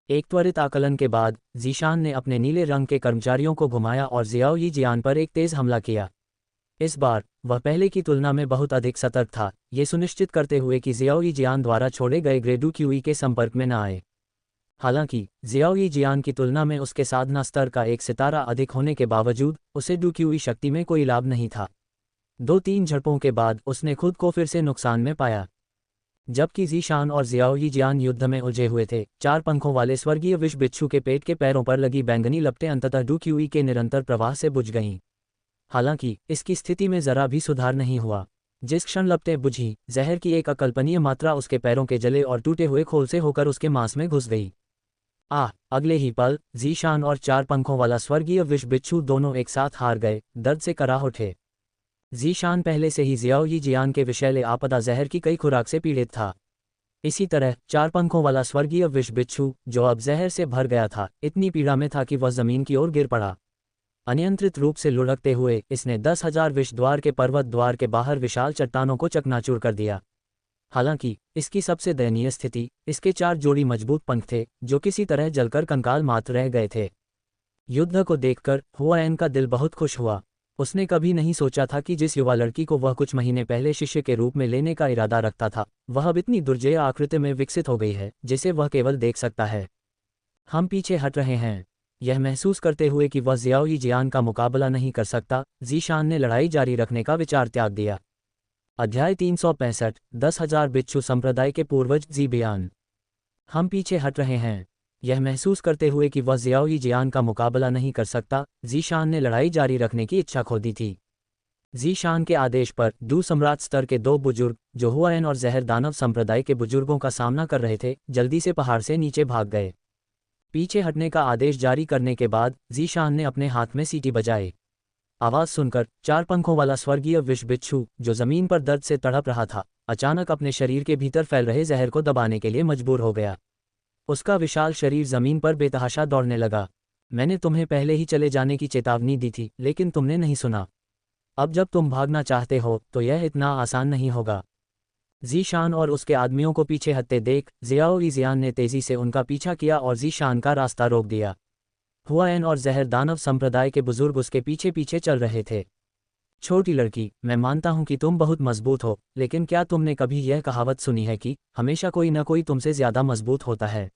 एक त्वरित आकलन के बाद ज़ीशान ने अपने नीले रंग के कर्मचारियों को घुमाया और जियाओ यी जियान पर एक तेज हमला किया। इस बार वह पहले की तुलना में बहुत अधिक सतर्क था, ये सुनिश्चित करते हुए कि जियाओ यी जियान द्वारा छोड़े गए ग्रेडू क्यूई के संपर्क में न आए। हालांकि जियाओ यी जियान की तुलना में उसके साधना स्तर का एक सितारा अधिक होने के बावजूद उसे डू क्यूई शक्ति में कोई लाभ नहीं था। 2-3 झड़पों के बाद उसने खुद को फिर से नुकसान में पाया। जबकि ज़ीशान और जियाओ यी जियान युद्ध में उलझे हुए थे, 4 पंखों वाले स्वर्गीय विष बिच्छू के पेट के पैरों पर लगी बैंगनी लपटें अंततः डू क्यूई के निरंतर प्रवाह से बुझ गईं। हालांकि इसकी स्थिति में जरा भी सुधार नहीं हुआ। जिस क्षण लपटें बुझी, जहर की एक अकल्पनीय मात्रा उसके पैरों के जले और टूटे हुए खोल से होकर उसके मांस में घुस गई। अगले ही पल ज़ीशान और 4 पंखों वाला स्वर्गीय विष बिच्छू दोनों एक साथ हार गए, दर्द से कराह उठे। ज़ीशान पहले से ही जियाओ यी जियान के विषैले आपदा जहर की कई खुराक से पीड़ित था। इसी तरह 4 पंखों वाला स्वर्गीय विष बिच्छू, जो अब जहर से भर गया था, इतनी पीड़ा में था कि वह जमीन की ओर गिर पड़ा। अनियंत्रित रूप से लुढ़कते हुए इसने 10,000 विष द्वार के पर्वत द्वार के बाहर विशाल चट्टानों को चकनाचूर कर दिया। हालांकि इसकी सबसे दयनीय स्थिति, इसके 4 जोड़ी मजबूत पंख थे जो किसी तरह जलकर कंकाल मात्र रह गए थे। युद्ध को देखकर हुआएन का दिल बहुत खुश हुआ। उसने कभी नहीं सोचा था कि जिस युवा लड़की को वह कुछ महीने पहले शिष्य के रूप में लेने का इरादा रखता था, वह अब इतनी दुर्जय आकृति में विकसित हो गई है जिसे वह केवल देख सकता है। हम पीछे हट रहे हैं। यह महसूस करते हुए कि वह जियाओ यी जियान का मुकाबला नहीं कर सकता, ज़ीशान ने लड़ाई जारी रखने का विचार त्याग दिया। अध्याय 365 10,000 बिच्छू संप्रदाय के पूर्वज ज़ी बयान। हम पीछे हट रहे हैं। यह महसूस करते हुए कि वह जियाओ यी जियान का मुकाबला नहीं कर सकता, ज़ीशान ने लड़ाई जारी रखने की इच्छा खो दी थी। ज़ीशान के आदेश पर डू सम्राट स्तर के दो बुजुर्ग, जो हुआयन और जहर दानव संप्रदाय के बुजुर्गों का सामना कर रहे थे, जल्दी से पहाड़ से नीचे भाग गए। पीछे हटने का आदेश जारी करने के बाद ज़ीशान ने अपने हाथ में सीटी बजाई। आवाज़ सुनकर चार पंखों वाला स्वर्गीय विष बिच्छू, जो ज़मीन पर दर्द से तड़प रहा था, अचानक अपने शरीर के भीतर फैल रहे जहर को दबाने के लिए मजबूर हो गया। उसका विशाल शरीर ज़मीन पर बेतहाशा दौड़ने लगा। मैंने तुम्हें पहले ही चले जाने की चेतावनी दी थी, लेकिन तुमने नहीं सुना। अब जब तुम भागना चाहते हो तो यह इतना आसान नहीं होगा। ज़ीशान और उसके आदमियों को पीछे हटते देख ज़ियाओ ईज़ियान ने तेज़ी से उनका पीछा किया और ज़ीशान का रास्ता रोक दिया। हुआयन और जहर दानव संप्रदाय के बुजुर्ग उसके पीछे पीछे चल रहे थे। छोटी लड़की, मैं मानता हूं कि तुम बहुत मजबूत हो, लेकिन क्या तुमने कभी यह कहावत सुनी है कि हमेशा कोई न कोई तुमसे ज़्यादा मजबूत होता है?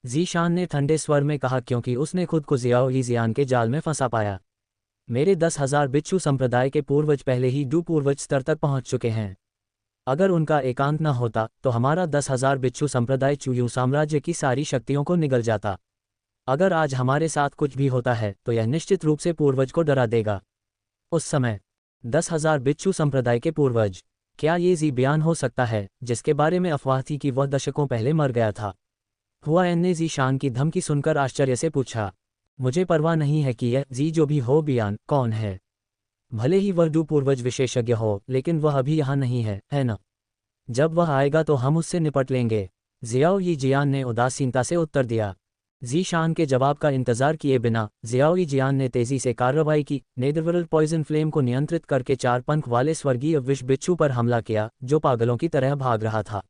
ज़ीशान ने ठंडे स्वर में कहा, क्योंकि उसने खुद को ज़ियाओ ईज़ियान के जाल में फंसा पाया। मेरे 10,000 बिच्छू संप्रदाय के पूर्वज पहले ही डू पूर्वज स्तर तक पहुंच चुके हैं। अगर उनका एकांत न होता तो हमारा 10,000 बिच्छू संप्रदाय चूयू साम्राज्य की सारी शक्तियों को निगल जाता। अगर आज हमारे साथ कुछ भी होता है तो यह निश्चित रूप से पूर्वज को डरा देगा। उस समय 10,000 बिच्छू संप्रदाय के पूर्वज, क्या ये ज़ीबियान हो सकता है जिसके बारे में अफवाह थी कि वह दशकों पहले मर गया था? हुआयन ने ज़ीशान की धमकी सुनकर आश्चर्य से पूछा। मुझे परवाह नहीं है कि यह ज़ी जो भी हो बियान कौन है। भले ही वह डू पूर्वज विशेषज्ञ हो, लेकिन वह अभी यहाँ नहीं है ना? जब वह आएगा तो हम उससे निपट लेंगे। ज़ियाओ यीजियान ने उदासीनता से उत्तर दिया। ज़ीशान के जवाब का इंतजार किए बिना ज़ियाओ यीजियान ने तेज़ी से कार्रवाई की। नेदरवर्ल्ड पॉइजन फ्लेम को नियंत्रित करके चार पंख वाले स्वर्गीय विष बिच्छू पर हमला किया, जो पागलों की तरह भाग रहा था।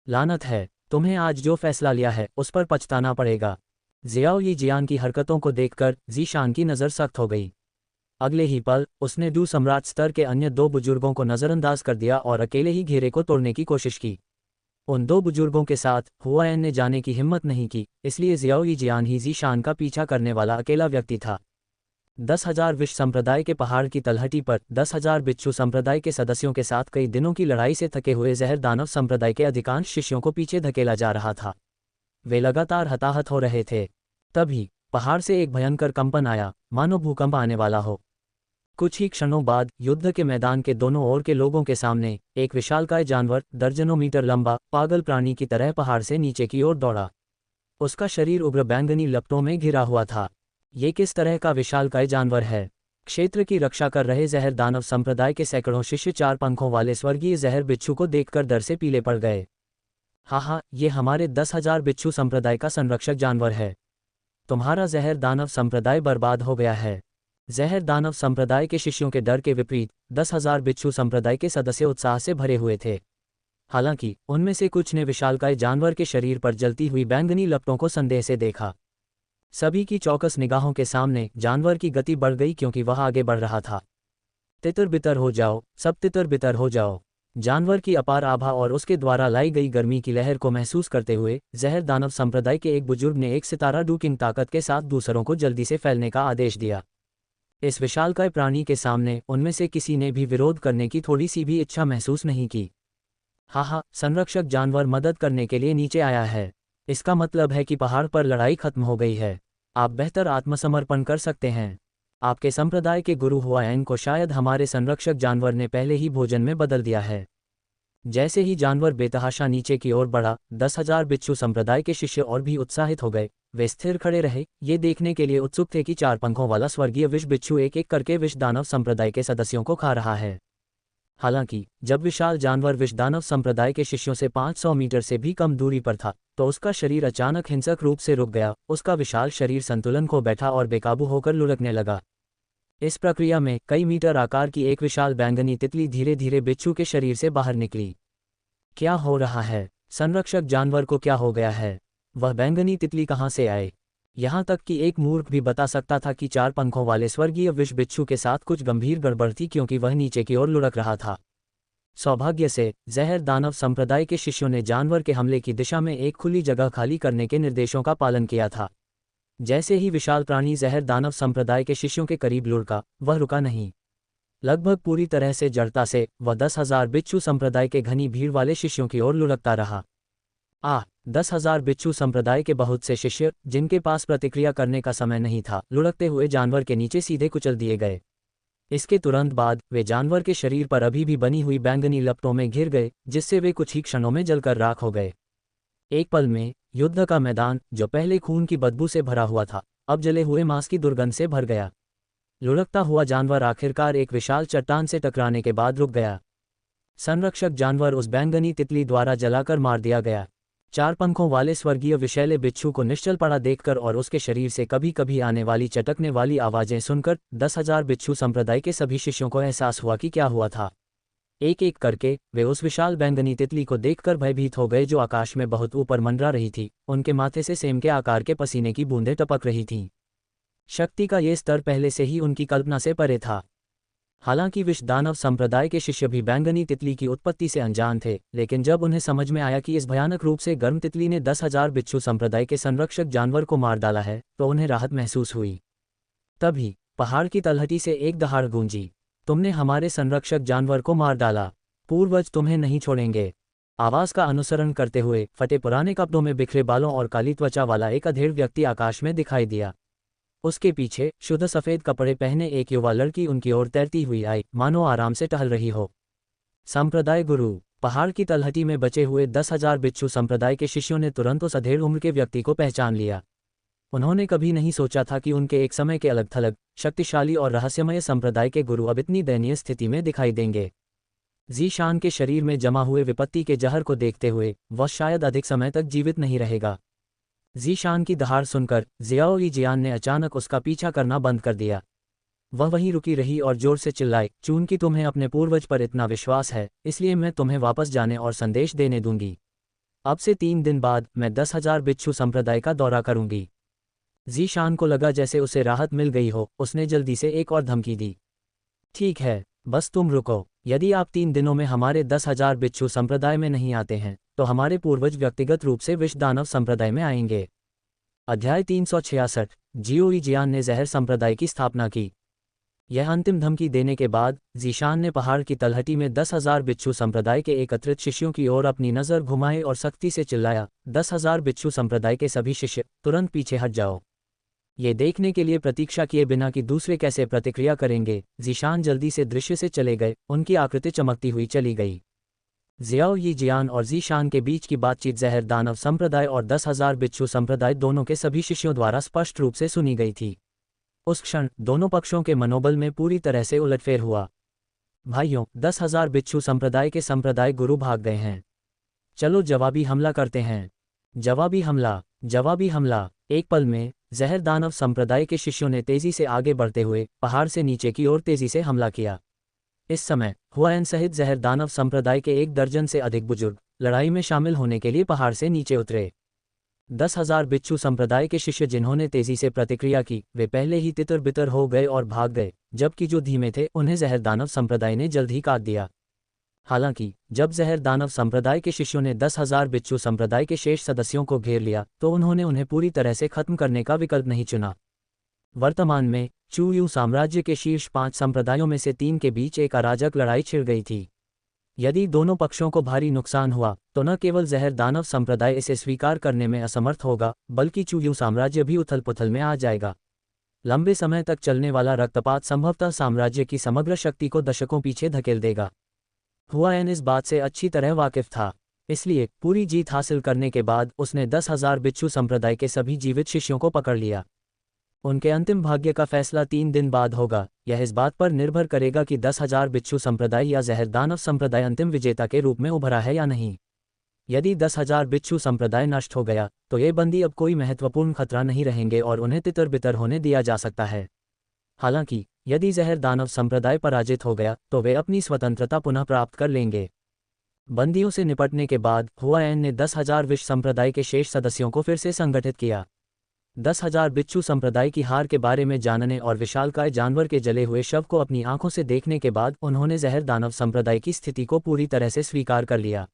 लानत है, तुम्हें आज जो फैसला लिया है उस पर पछताना पड़ेगा। ज़ियाओ यीजियान की हरकतों को देखकर ज़ीशान की नज़र सख्त हो गई। अगले ही पल उसने डू सम्राट स्तर के अन्य दो बुजुर्गों को नज़रअंदाज कर दिया और अकेले ही घेरे को तोड़ने की कोशिश की। उन दो बुजुर्गों के साथ हुआयन ने जाने की हिम्मत नहीं की, इसलिए ज़ियाओ यीजियान ही ज़ीशान का पीछा करने वाला अकेला व्यक्ति था। 10,000 विष संप्रदाय के पहाड़ की तलहटी पर 10,000 बिच्छू संप्रदाय के सदस्यों के साथ कई दिनों की लड़ाई से थके हुए जहर दानव संप्रदाय के अधिकांश शिष्यों को पीछे धकेला जा रहा था। वे लगातार हताहत हो रहे थे। तभी पहाड़ से एक भयंकर कंपन आया, मानो भूकंप आने वाला हो। कुछ ही क्षणों बाद युद्ध के मैदान के दोनों ओर के लोगों के सामने एक विशालकाय जानवर, दर्जनों मीटर लंबा, पागल प्राणी की तरह पहाड़ से नीचे की ओर दौड़ा। उसका शरीर उग्र बैंगनी लपटों में घिरा हुआ था। ये किस तरह का विशालकाय जानवर है? क्षेत्र की रक्षा कर रहे जहर दानव संप्रदाय के सैकड़ों शिष्य चार पंखों वाले स्वर्गीय जहर बिच्छू को देखकर डर से पीले पड़ गए। हाँ, ये हमारे 10,000 बिच्छू संप्रदाय का संरक्षक जानवर है। तुम्हारा जहर दानव संप्रदाय बर्बाद हो गया है। जहर दानव संप्रदाय के शिष्यों के डर के विपरीत 10,000 बिच्छू संप्रदाय के सदस्य उत्साह से भरे हुए थे। हालांकि उनमें से कुछ ने विशालकाय जानवर के शरीर पर जलती हुई बैंगनी लपटों को संदेह से देखा। सभी की चौकस निगाहों के सामने जानवर की गति बढ़ गई, क्योंकि वह आगे बढ़ रहा था। तितर बितर हो जाओ, सब तितर बितर हो जाओ। जानवर की अपार आभा और उसके द्वारा लाई गई गर्मी की लहर को महसूस करते हुए जहर दानव संप्रदाय के एक बुजुर्ग ने एक सितारा डूकिंग ताकत के साथ दूसरों को जल्दी से फैलने का आदेश दिया। इस विशालकाय प्राणी के सामने उनमें से किसी ने भी विरोध करने की थोड़ी सी भी इच्छा महसूस नहीं की। हाँ, संरक्षक जानवर मदद करने के लिए नीचे आया है। इसका मतलब है कि पहाड़ पर लड़ाई खत्म हो गई है। आप बेहतर आत्मसमर्पण कर सकते हैं। आपके संप्रदाय के गुरु हुआयन को शायद हमारे संरक्षक जानवर ने पहले ही भोजन में बदल दिया है। जैसे ही जानवर बेतहाशा नीचे की ओर बढ़ा, 10,000 बिच्छू संप्रदाय के शिष्य और भी उत्साहित हो गए। वे स्थिर खड़े रहे, ये देखने के लिए उत्सुक थे कि चार पंखों वाला स्वर्गीय विष बिच्छू एक एक करके विष दानव संप्रदाय के सदस्यों को खा रहा है। हालांकि जब विशाल जानवर विष दानव संप्रदाय के शिष्यों से 500 मीटर से भी कम दूरी पर था, तो उसका शरीर अचानक हिंसक रूप से रुक गया। उसका विशाल शरीर संतुलन खो बैठा और बेकाबू होकर लुढ़कने लगा। इस प्रक्रिया में कई मीटर आकार की एक विशाल बैंगनी तितली धीरे धीरे बिच्छू के शरीर से बाहर निकली। क्या हो रहा है? संरक्षक जानवर को क्या हो गया है? वह बैंगनी तितली कहाँ से आए? यहाँ तक कि एक मूर्ख भी बता सकता था कि चार पंखों वाले स्वर्गीय विष बिच्छू के साथ कुछ गंभीर गड़बड़ थी, क्योंकि वह नीचे की ओर लुढ़क रहा था। सौभाग्य से जहर दानव संप्रदाय के शिष्यों ने जानवर के हमले की दिशा में एक खुली जगह खाली करने के निर्देशों का पालन किया था। जैसे ही विशाल प्राणी जहर दानव संप्रदाय के शिष्यों के करीब लुढ़का, वह रुका नहीं। लगभग पूरी तरह से जड़ता से वह 10,000 बिच्छू संप्रदाय के घनी भीड़ वाले शिष्यों की ओर लुढ़कता रहा। 10,000 बिच्छू संप्रदाय के बहुत से शिष्य, जिनके पास प्रतिक्रिया करने का समय नहीं था, लुढ़कते हुए जानवर के नीचे सीधे कुचल दिए गए। इसके तुरंत बाद वे जानवर के शरीर पर अभी भी बनी हुई बैंगनी लपटों में घिर गए, जिससे वे कुछ ही क्षणों में जलकर राख हो गए। एक पल में युद्ध का मैदान, जो पहले खून की बदबू से भरा हुआ था, अब जले हुए मांस की दुर्गंध से भर गया। लुढ़कता हुआ जानवर आखिरकार एक विशाल चट्टान से टकराने के बाद रुक गया। संरक्षक जानवर उस बैंगनी तितली द्वारा जलाकर मार दिया गया। 4 पंखों वाले स्वर्गीय विषैले बिच्छू को निश्चल पड़ा देखकर और उसके शरीर से कभी कभी आने वाली चटकने वाली आवाजें सुनकर 10,000 बिच्छू संप्रदाय के सभी शिष्यों को एहसास हुआ कि क्या हुआ था। एक एक करके वे उस विशाल बैंगनी तितली को देखकर भयभीत हो गए, जो आकाश में बहुत ऊपर मंडरा रही थी। उनके माथे से सेम के आकार के पसीने की बूंदें टपक रही थीं। शक्ति का ये स्तर पहले से ही उनकी कल्पना से परे था। हालांकि विष दानव संप्रदाय के शिष्य भी बैंगनी तितली की उत्पत्ति से अनजान थे, लेकिन जब उन्हें समझ में आया कि इस भयानक रूप से गर्म तितली ने 10,000 बिच्छू संप्रदाय के संरक्षक जानवर को मार डाला है, तो उन्हें राहत महसूस हुई। तभी पहाड़ की तलहटी से एक दहाड़ गूंजी, तुमने हमारे संरक्षक जानवर को मार डाला, पूर्वज तुम्हें नहीं छोड़ेंगे। आवाज का अनुसरण करते हुए फटे पुराने कपड़ों में बिखरे बालों और काली त्वचा वाला एक अधेड़ व्यक्ति आकाश में दिखाई दिया। उसके पीछे शुद्ध सफेद कपड़े पहने एक युवा लड़की उनकी ओर तैरती हुई आई, मानो आराम से टहल रही हो। संप्रदाय गुरु। पहाड़ की तलहटी में बचे हुए 10,000 बिच्छू संप्रदाय के शिष्यों ने तुरंत उस अधेड़ उम्र के व्यक्ति को पहचान लिया। उन्होंने कभी नहीं सोचा था कि उनके एक समय के अलग थलग, शक्तिशाली और रहस्यमय संप्रदाय के गुरु अब इतनी दयनीय स्थिति में दिखाई देंगे। ज़ीशान के शरीर में जमा हुए विपत्ति के जहर को देखते हुए वह शायद अधिक समय तक जीवित नहीं रहेगा। ज़ीशान की दहाड़ सुनकर ज़ियाओ यीजियान ने अचानक उसका पीछा करना बंद कर दिया। वह वहीं रुकी रही और जोर से चिल्लाई, चूंकि तुम्हें अपने पूर्वज पर इतना विश्वास है, इसलिए मैं तुम्हें वापस जाने और संदेश देने दूंगी। अब से 3 दिन बाद मैं 10,000 बिच्छू संप्रदाय का दौरा करूंगी। ज़ीशान को लगा जैसे उसे राहत मिल गई हो। उसने जल्दी से एक और धमकी दी, ठीक है, बस तुम रुको। यदि आप 3 दिनों में हमारे 10,000 बिच्छू संप्रदाय में नहीं आते हैं, तो हमारे पूर्वज व्यक्तिगत रूप से विष दानव संप्रदाय में आएंगे। अध्याय 366। जियो यीजियान ने जहर संप्रदाय की स्थापना की। यह अंतिम धमकी देने के बाद ज़ीशान ने पहाड़ की तलहटी में 10,000 बिच्छू संप्रदाय के एकत्रित शिष्यों की ओर अपनी नज़र घुमाई और सख्ती से चिल्लाया, 10,000 बिच्छू संप्रदाय के सभी शिष्य तुरंत पीछे हट जाओ। ये देखने के लिए प्रतीक्षा किए बिना कि दूसरे कैसे प्रतिक्रिया करेंगे, ज़ीशान जल्दी से दृश्य से चले गए। उनकी आकृति चमकती हुई चली गई। ज़ियाओ यीजियान और ज़ीशान के बीच की बातचीत जहर दानव संप्रदाय और 10,000 बिच्छू संप्रदाय दोनों के सभी शिष्यों द्वारा स्पष्ट रूप से सुनी गई थी। उस क्षण दोनों पक्षों के मनोबल में पूरी तरह से उलटफेर हुआ। भाइयों, 10,000 बिच्छू संप्रदाय के संप्रदाय गुरु भाग गए हैं। चलो जवाबी हमला करते हैं। जवाबी हमला, जवाबी हमला। एक पल में जहर दानव संप्रदाय के शिष्यों ने तेजी से आगे बढ़ते हुए पहाड़ से नीचे की ओर तेजी से हमला किया। इस समय हुआयन सहित जहर दानव संप्रदाय के 1 दर्जन से अधिक बुजुर्ग लड़ाई में शामिल होने के लिए पहाड़ से नीचे उतरे। 10,000 बिच्छू संप्रदाय के शिष्य जिन्होंने तेजी से प्रतिक्रिया की, वे पहले ही तितर बितर हो गए और भाग गए, जबकि जो धीमे थे उन्हें जहर दानव संप्रदाय ने जल्द ही काट दिया। हालांकि जब जहर दानव संप्रदाय के शिष्यों ने 10,000 बिच्छू संप्रदाय के शेष सदस्यों को घेर लिया, तो उन्होंने उन्हें पूरी तरह से खत्म करने का विकल्प नहीं चुना। वर्तमान में चूयू साम्राज्य के शीर्ष 5 संप्रदायों में से 3 के बीच एक अराजक लड़ाई छिड़ गई थी। यदि दोनों पक्षों को भारी नुकसान हुआ, तो न केवल जहर दानव संप्रदाय इसे स्वीकार करने में असमर्थ होगा, बल्कि चूयू साम्राज्य भी उथल पुथल में आ जाएगा। लंबे समय तक चलने वाला रक्तपात संभवतः साम्राज्य की समग्र शक्ति को दशकों पीछे धकेल देगा। हुआयन इस बात से अच्छी तरह वाकिफ था, इसलिए पूरी जीत हासिल करने के बाद उसने 10,000 बिच्छू संप्रदाय के सभी जीवित शिष्यों को पकड़ लिया। उनके अंतिम भाग्य का फैसला 3 दिन बाद होगा। यह इस बात पर निर्भर करेगा कि 10,000 बिच्छू संप्रदाय या जहर दानव संप्रदाय अंतिम विजेता के रूप में उभरा है या नहीं। यदि 10,000 बिच्छू संप्रदाय नष्ट हो गया, तो ये बंदी अब कोई महत्वपूर्ण खतरा नहीं रहेंगे और उन्हें तितर बितर होने दिया जा सकता है। हालांकि यदि जहर दानव संप्रदाय पराजित हो गया, तो वे अपनी स्वतंत्रता पुनः प्राप्त कर लेंगे। बंदियों से निपटने के बाद हुआयन ने 10,000 विष संप्रदाय के शेष सदस्यों को फिर से संगठित किया। 10,000 बिच्छू संप्रदाय की हार के बारे में जानने और विशालकाय जानवर के जले हुए शव को अपनी आंखों से देखने के बाद उन्होंने जहर दानव संप्रदाय की स्थिति को पूरी तरह से स्वीकार कर लिया।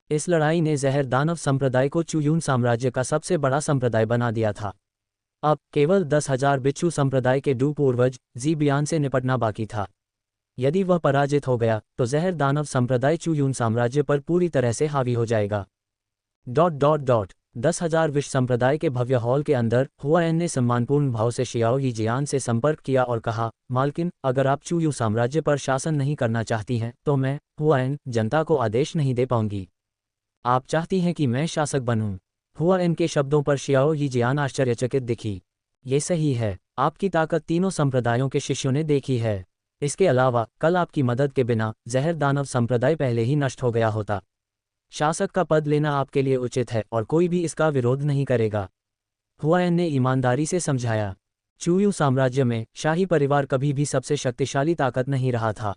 इस लड़ाई ने जहर दानव संप्रदाय को चुयून साम्राज्य का सबसे बड़ा संप्रदाय बना दिया था। अब केवल 10,000 बिच्छू संप्रदाय के डू पूर्वज ज़ीबियान से निपटना बाकी था। यदि वह पराजित हो गया, तो जहर दानव संप्रदाय चुयून साम्राज्य पर पूरी तरह से हावी हो जाएगा। 10,000 विश्व संप्रदाय के भव्य हॉल के अंदर हुआयन ने सम्मानपूर्ण भाव से शियाओ यीजियान से संपर्क किया और कहा, मालकिन, अगर आप चूयू साम्राज्य पर शासन नहीं करना चाहती हैं तो मैं, हुआयन, जनता को आदेश नहीं दे पाऊंगी। आप चाहती हैं कि मैं शासक बनूं? हुआयन के शब्दों पर शियाओ यीजियान आश्चर्यचकित दिखी। ये सही है, आपकी ताकत तीनों संप्रदायों के शिष्यों ने देखी है। इसके अलावा कल आपकी मदद के बिना जहर दानव संप्रदाय पहले ही नष्ट हो गया होता। शासक का पद लेना आपके लिए उचित है और कोई भी इसका विरोध नहीं करेगा। हुआयन ने ईमानदारी से समझाया। चूयू साम्राज्य में शाही परिवार कभी भी सबसे शक्तिशाली ताकत नहीं रहा था।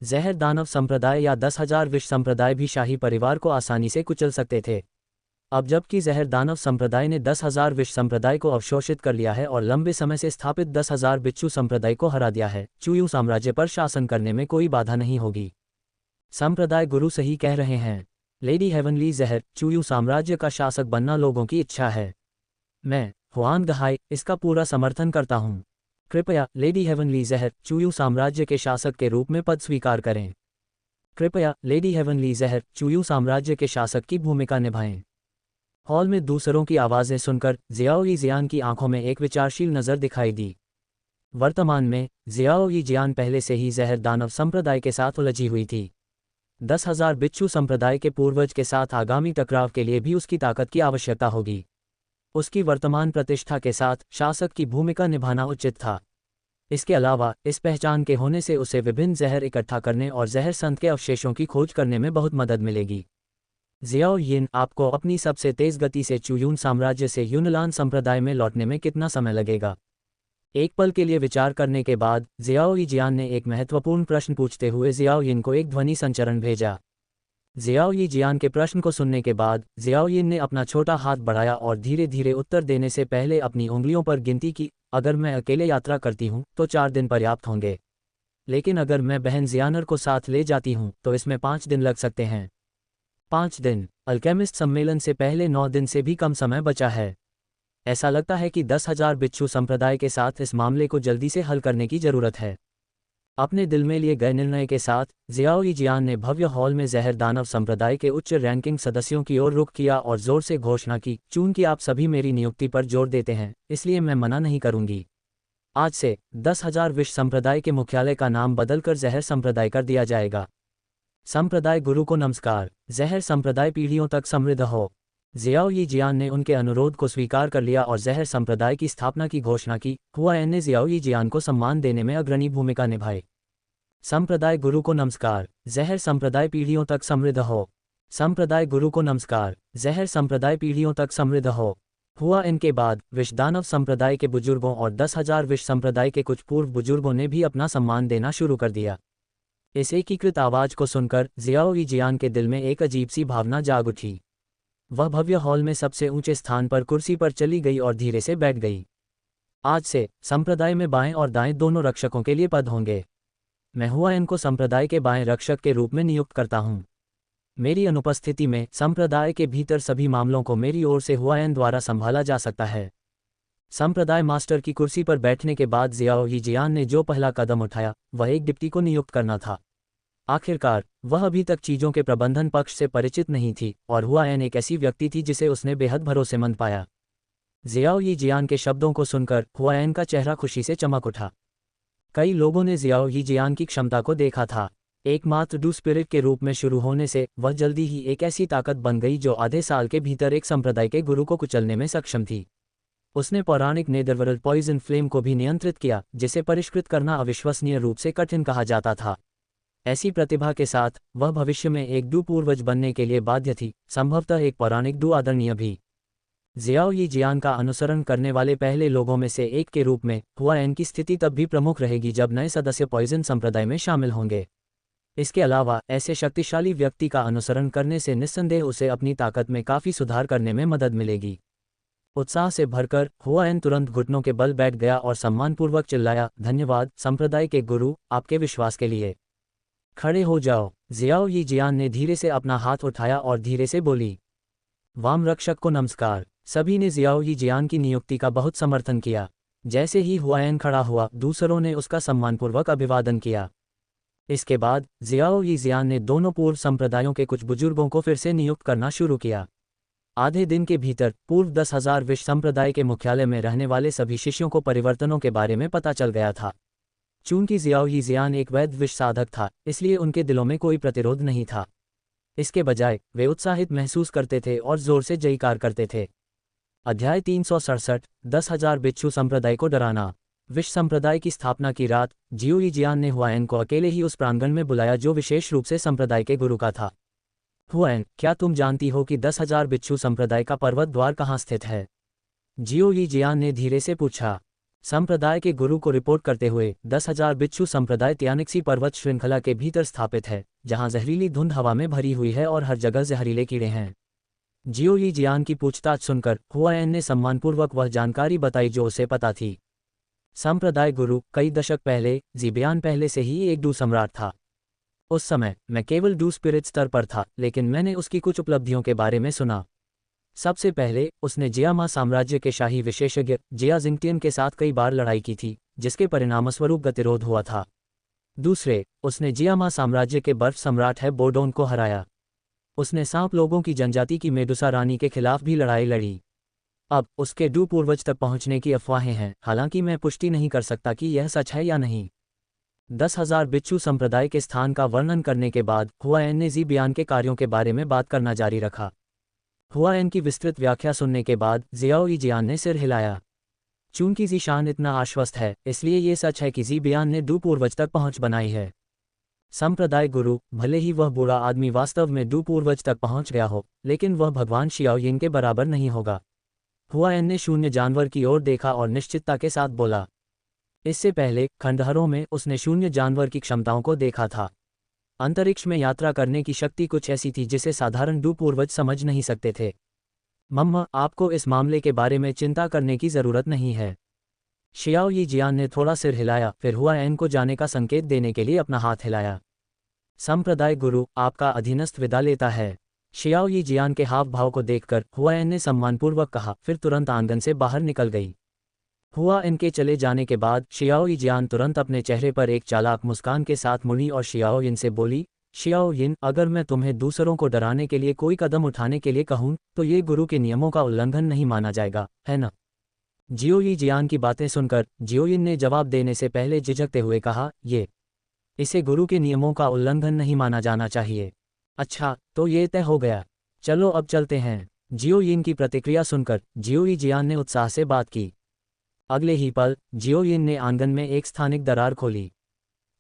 जहर दानव संप्रदाय या 10,000 विश्व संप्रदाय भी शाही परिवार को आसानी से कुचल सकते थे। अब जबकि जहर दानव संप्रदाय ने 10,000 विश्व संप्रदाय को अवशोषित कर लिया है और लंबे समय से स्थापित 10,000 बिच्छू संप्रदाय को हरा दिया है, चूयू साम्राज्य पर शासन करने में कोई बाधा नहीं होगी। संप्रदाय गुरु सही कह रहे हैं। लेडी हेवनली जहर, चूयू साम्राज्य का शासक बनना लोगों की इच्छा है। मैं, हुआन गहाई, इसका पूरा समर्थन करता हूँ। कृपया लेडी हेवनली जहर, चूयू साम्राज्य के शासक के रूप में पद स्वीकार करें। कृपया लेडी हेवनली जहर, चूयू साम्राज्य के शासक की भूमिका निभाएं। हॉल में दूसरों की आवाज़ें सुनकर जियाओ यीजियान की आंखों में एक विचारशील नज़र दिखाई दी। वर्तमान में जियाओ यीजियान पहले से ही जहर दानव संप्रदाय के साथ उलझी हुई थी। 10,000 बिच्छू संप्रदाय के पूर्वज के साथ आगामी टकराव के लिए भी उसकी ताकत की आवश्यकता होगी। उसकी वर्तमान प्रतिष्ठा के साथ शासक की भूमिका निभाना उचित था। इसके अलावा इस पहचान के होने से उसे विभिन्न जहर इकट्ठा करने और जहर संत के अवशेषों की खोज करने में बहुत मदद मिलेगी। जियाओ यिन, आपको अपनी सबसे तेज़ गति से चूयून साम्राज्य से युनलान संप्रदाय में लौटने में कितना समय लगेगा? एक पल के लिए विचार करने के बाद जियाओ यीजियान ने एक महत्वपूर्ण प्रश्न पूछते हुए जियाओ यिन को एक ध्वनि संचरण भेजा। जियाओ यीजियान के प्रश्न को सुनने के बाद जियाओ यिन ने अपना छोटा हाथ बढ़ाया और धीरे धीरे उत्तर देने से पहले अपनी उंगलियों पर गिनती की। अगर मैं अकेले यात्रा करती हूँ तो 4 दिन पर्याप्त होंगे, लेकिन अगर मैं बहन जियानर को साथ ले जाती हूँ तो इसमें 5 दिन लग सकते हैं। 5 दिन? अल्केमिस्ट सम्मेलन से पहले 9 दिन से भी कम समय बचा है। ऐसा लगता है कि 10,000 बिच्छू संप्रदाय के साथ इस मामले को जल्दी से हल करने की जरूरत है। अपने दिल में लिए गए निर्णय के साथ जियाओ यीजियान ने भव्य हॉल में जहर दानव संप्रदाय के उच्च रैंकिंग सदस्यों की ओर रुख किया और जोर से घोषणा की, चूंकि आप सभी मेरी नियुक्ति पर जोर देते हैं, इसलिए मैं मना नहीं करूंगी। आज से 10,000 विश्व संप्रदाय के मुख्यालय का नाम बदलकर जहर संप्रदाय कर दिया जाएगा। संप्रदाय गुरु को नमस्कार। जहर संप्रदाय पीढ़ियों तक समृद्ध हो। जियाओ यीजियान ने उनके अनुरोध को स्वीकार कर लिया और जहर संप्रदाय की स्थापना की घोषणा की। हुआयन ने जियाओ यीजियान को सम्मान देने में अग्रणी भूमिका निभाई। संप्रदाय गुरु को नमस्कार। जहर संप्रदाय पीढ़ियों तक समृद्ध हो। संप्रदाय गुरु को नमस्कार। जहर संप्रदाय पीढ़ियों तक समृद्ध हो। हुआयन के बाद विश्व दानव संप्रदाय के बुजुर्गों और 10,000 विश्व संप्रदाय के कुछ पूर्व बुजुर्गों ने भी अपना सम्मान देना शुरू कर दिया। इस एकीकृत आवाज को सुनकर जियाओ यीजियान के दिल में एक अजीब सी भावना जाग उठी। वह भव्य हॉल में सबसे ऊंचे स्थान पर कुर्सी पर चली गई और धीरे से बैठ गई। आज से संप्रदाय में बाएं और दाएं दोनों रक्षकों के लिए पद होंगे। मैं हुआयन को संप्रदाय के बाएं रक्षक के रूप में नियुक्त करता हूं। मेरी अनुपस्थिति में संप्रदाय के भीतर सभी मामलों को मेरी ओर से हुआयन द्वारा संभाला जा सकता है। संप्रदाय मास्टर की कुर्सी पर बैठने के बाद जियाओ यीजियान ने जो पहला कदम उठाया वह एक डिप्टी को नियुक्त करना था। आखिरकार वह अभी तक चीजों के प्रबंधन पक्ष से परिचित नहीं थी और हुआयन एक ऐसी व्यक्ति थी जिसे उसने बेहद भरोसेमंद पाया। जियाओ यीजियान के शब्दों को सुनकर हुआयन का चेहरा खुशी से चमक उठा। कई लोगों ने जियाओ यीजियान की क्षमता को देखा था। एकमात्र डू स्पिरिट के रूप में शुरू होने से वह जल्दी ही एक ऐसी ताकत बन गई जो आधे साल के भीतर एक संप्रदाय के गुरु को कुचलने में सक्षम थी। उसने पौराणिक नेदरवर्ल्ड पॉइजन फ्लेम को भी नियंत्रित किया, जिसे परिष्कृत करना अविश्वसनीय रूप से कठिन कहा जाता था। ऐसी प्रतिभा के साथ वह भविष्य में एक डू पूर्वज बनने के लिए बाध्य थी, संभवतः एक पौराणिक डू आदरणीय भी। जियाओ यीजियान का अनुसरण करने वाले पहले लोगों में से एक के रूप में हुआयन की स्थिति तब भी प्रमुख रहेगी जब नए सदस्य पॉइजन संप्रदाय में शामिल होंगे। इसके अलावा ऐसे शक्तिशाली व्यक्ति का अनुसरण करने से निस्संदेह उसे अपनी ताकत में काफ़ी सुधार करने में मदद मिलेगी। उत्साह से भरकर हुआयन तुरंत घुटनों के बल बैठ गया और सम्मानपूर्वक चिल्लाया, धन्यवाद संप्रदाय के गुरु, आपके विश्वास के लिए। खड़े हो जाओ। जियाओ यीजियान ने धीरे से अपना हाथ उठाया और धीरे से बोली, वाम रक्षक को नमस्कार। सभी ने जियाओ यीजियान की नियुक्ति का बहुत समर्थन किया। जैसे ही हुआयन खड़ा हुआ, दूसरों ने उसका सम्मानपूर्वक अभिवादन किया। इसके बाद जियाओ यीजियान ने दोनों पूर्व संप्रदायों के कुछ बुजुर्गों को फिर से नियुक्त करना शुरू किया। आधे दिन के भीतर पूर्व 10,000 विश्व संप्रदाय के मुख्यालय में रहने वाले सभी शिष्यों को परिवर्तनों के बारे में पता चल गया था। चूंकि जियाओ यीजियान एक वैध विश्व साधक था, इसलिए उनके दिलों में कोई प्रतिरोध नहीं था। इसके बजाय वे उत्साहित महसूस करते थे और जोर से जयकार करते थे। अध्याय 367 10,000 बिच्छू संप्रदाय को डराना। विश्व संप्रदाय की स्थापना की रात जियो यीजियान ने हुआएन को अकेले ही उस प्रांगण में बुलाया जो विशेष रूप से संप्रदाय के गुरु का था। हुआएन, क्या तुम जानती हो कि 10,000 बिच्छू संप्रदाय का पर्वत द्वार कहाँ स्थित है? जियो यीजियान ने धीरे से पूछा। संप्रदाय के गुरु को रिपोर्ट करते हुए 10,000 बिच्छू संप्रदाय त्यानिक्सी पर्वत श्रृंखला के भीतर स्थापित है, जहां जहरीली धुंध हवा में भरी हुई है और हर जगह जहरीले कीड़े हैं। जियो यीजियान की पूछताछ सुनकर हुआएन ने सम्मानपूर्वक वह जानकारी बताई जो उसे पता थी। संप्रदाय गुरु कई दशक पहले ज़िबियान पहले से ही एक डू सम्राट था। उस समय मैं केवल डू स्पिरिट स्तर पर था, लेकिन मैंने उसकी कुछ उपलब्धियों के बारे में सुना। सबसे पहले उसने जियामा साम्राज्य के शाही विशेषज्ञ जिया जिंगटियन के साथ कई बार लड़ाई की थी, जिसके परिणामस्वरूप गतिरोध हुआ था। दूसरे, उसने जियामा साम्राज्य के बर्फ सम्राट है बोडोन को हराया। उसने सांप लोगों की जनजाति की मेडुसा रानी के खिलाफ भी लड़ाई लड़ी। अब उसके डू पूर्वज तक पहुंचने की अफवाहें हैं, हालांकि मैं पुष्टि नहीं कर सकता कि यह सच है या नहीं। 10,000 बिच्छू संप्रदाय के स्थान का वर्णन करने के बाद हुआएन ने ज़िबियान के कार्यों के बारे में बात करना जारी रखा। हुआएन की विस्तृत व्याख्या सुनने के बाद जियाओ यीजियान ने सिर हिलाया। चूंकि ज़ीशान इतना आश्वस्त है, इसलिए ये सच है कि ज़िबियान ने डू पूर्वज तक पहुंच बनाई है। संप्रदाय गुरु, भले ही वह बूढ़ा आदमी वास्तव में डू पूर्वज तक पहुंच गया हो, लेकिन वह भगवान शियाओयिन के बराबर नहीं होगा। हुआएन ने शून्य जानवर की ओर देखा और निश्चितता के साथ बोला। इससे पहले खंडहरों में उसने शून्य जानवर की क्षमताओं को देखा था। अंतरिक्ष में यात्रा करने की शक्ति कुछ ऐसी थी जिसे साधारण डू पूर्वज समझ नहीं सकते थे। मम्मा, आपको इस मामले के बारे में चिंता करने की ज़रूरत नहीं है। शियाओ यीजियान ने थोड़ा सिर हिलाया, फिर हुआएन को जाने का संकेत देने के लिए अपना हाथ हिलाया। संप्रदाय गुरु, आपका अधीनस्थ विदा लेता है। शियाओ यीजियान के हाव भाव को देखकर हुआएन ने सम्मानपूर्वक कहा, फिर तुरंत आंगन से बाहर निकल गई। हुआएन के चले जाने के बाद शियाओ यीजियान तुरंत अपने चेहरे पर एक चालाक मुस्कान के साथ मुड़ी और शियाओयिन से बोली, शियाओयिन, अगर मैं तुम्हें दूसरों को डराने के लिए कोई कदम उठाने के लिए कहूँ तो ये गुरु के नियमों का उल्लंघन नहीं माना जाएगा, है ना? जियो यीजियान की बातें सुनकर जियोयिन ने जवाब देने से पहले झिझकते हुए कहा, इसे गुरु के नियमों का उल्लंघन नहीं माना जाना चाहिए। अच्छा, तो ये तय हो गया। चलो अब चलते हैं। जियोयिन की प्रतिक्रिया सुनकर जियो यीजियान ने उत्साह से बात की। अगले ही पल जियोयिन ने आंगन में एक स्थानिक दरार खोली।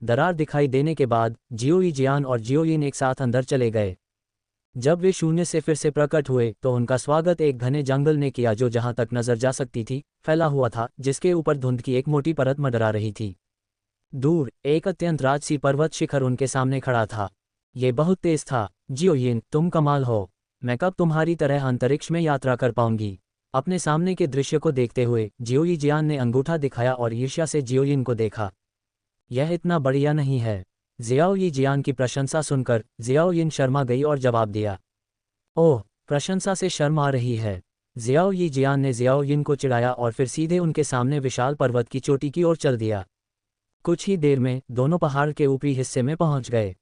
दरार दिखाई देने के बाद जियो यीजियान और जियोयिन एक साथ अंदर चले गए। जब वे शून्य से फिर से प्रकट हुए तो उनका स्वागत एक घने जंगल ने किया जो जहां तक नजर जा सकती थी फैला हुआ था, जिसके ऊपर धुंध की एक मोटी परत मंडरा रही थी। दूर एक अत्यंत राजसी पर्वत शिखर उनके सामने खड़ा था। ये बहुत तेज था। जियोयिन, तुम कमाल हो। मैं कब तुम्हारी तरह अंतरिक्ष में यात्रा कर पाऊंगी? अपने सामने के दृश्य को देखते हुए जियो यीजियान ने अंगूठा दिखाया और ईर्ष्या से जियोयिन को देखा। यह इतना बढ़िया नहीं है। जियाओ यीजियान की प्रशंसा सुनकर जियाओयिन शर्मा गई और जवाब दिया, ओह, प्रशंसा से शर्म आ रही है। जियाओ यीजियान ने जियाओयिन को चिढ़ाया और फिर सीधे उनके सामने विशाल पर्वत की चोटी की ओर चल दिया। कुछ ही देर में दोनों पहाड़ के ऊपरी हिस्से में पहुंच गए।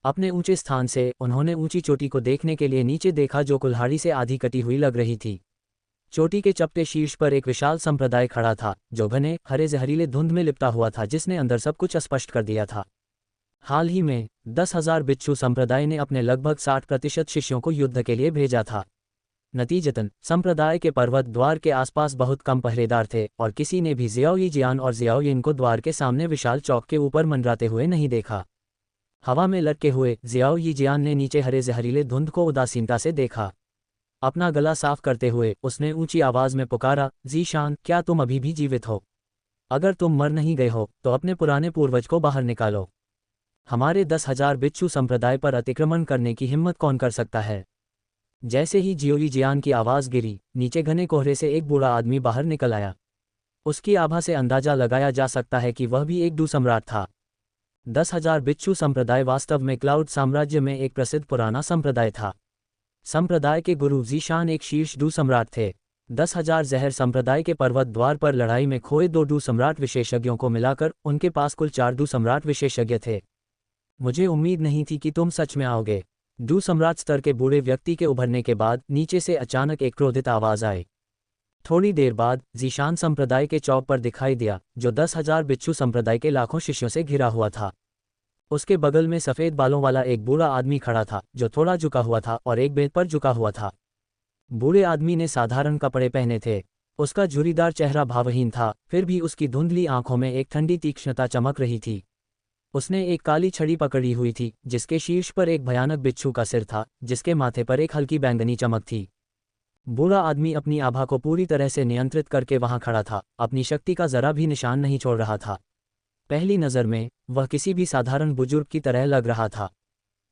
अपने ऊंचे स्थान से उन्होंने ऊंची चोटी को देखने के लिए नीचे देखा जो कुल्हाड़ी से आधी कटी हुई लग रही थी। चोटी के चपटे शीर्ष पर एक विशाल संप्रदाय खड़ा था जो घने हरे जहरीले धुंध में लिपटा हुआ था, जिसने अंदर सब कुछ स्पष्ट कर दिया था। हाल ही में 10,000 बिच्छू संप्रदाय ने अपने लगभग 60% शिष्यों को युद्ध के लिए भेजा था। नतीजतन संप्रदाय के पर्वत द्वार के आसपास बहुत कम पहरेदार थे और किसी ने भी जियाओ यीजियान और जियाओयिन को द्वार के सामने विशाल चौक के ऊपर मंडराते हुए नहीं देखा। हवा में लटके हुए जियाओ यीजियान ने नीचे हरे जहरीले धुंध को उदासीनता से देखा। अपना गला साफ करते हुए उसने ऊंची आवाज में पुकारा, ज़ीशान, क्या तुम अभी भी जीवित हो? अगर तुम मर नहीं गए हो तो अपने पुराने पूर्वज को बाहर निकालो। हमारे 10,000 बिच्छू संप्रदाय पर अतिक्रमण करने की हिम्मत कौन कर सकता है? जैसे ही जियो यीजियान की आवाज़ गिरी, नीचे घने कोहरे से एक बूढ़ा आदमी बाहर निकल आया। उसकी आभा से अंदाजा लगाया जा सकता है कि वह भी एक डू सम्राट था। 10,000 बिच्छू संप्रदाय वास्तव में क्लाउड साम्राज्य में एक प्रसिद्ध पुराना संप्रदाय था। संप्रदाय के गुरु ज़ीशान एक शीर्ष डू सम्राट थे। 10,000 जहर संप्रदाय के पर्वत द्वार पर लड़ाई में खोए 2 डू सम्राट विशेषज्ञों को मिलाकर उनके पास कुल 4 डू सम्राट विशेषज्ञ थे। मुझे उम्मीद नहीं थी कि तुम सच में आओगे। डू सम्राट स्तर के बूढ़े व्यक्ति के उभरने के बाद नीचे से अचानक एक क्रोधित आवाज आई। थोड़ी देर बाद जीशान संप्रदाय के चौक पर दिखाई दिया, जो 10,000 बिच्छू संप्रदाय के लाखों शिष्यों से घिरा हुआ था। उसके बगल में सफ़ेद बालों वाला एक बूढ़ा आदमी खड़ा था, जो थोड़ा झुका हुआ था और एक बेंत पर झुका हुआ था। बूढ़े आदमी ने साधारण कपड़े पहने थे। उसका झुर्रीदार चेहरा भावहीन था, फिर भी उसकी धुंधली आंखों में एक ठंडी तीक्ष्णता चमक रही थी। उसने एक काली छड़ी पकड़ी हुई थी, जिसके शीर्ष पर एक भयानक बिच्छू का सिर था, जिसके माथे पर एक हल्की बैंगनी चमक थी। बूढ़ा आदमी अपनी आभा को पूरी तरह से नियंत्रित करके वहां खड़ा था, अपनी शक्ति का जरा भी निशान नहीं छोड़ रहा था। पहली नज़र में वह किसी भी साधारण बुजुर्ग की तरह लग रहा था।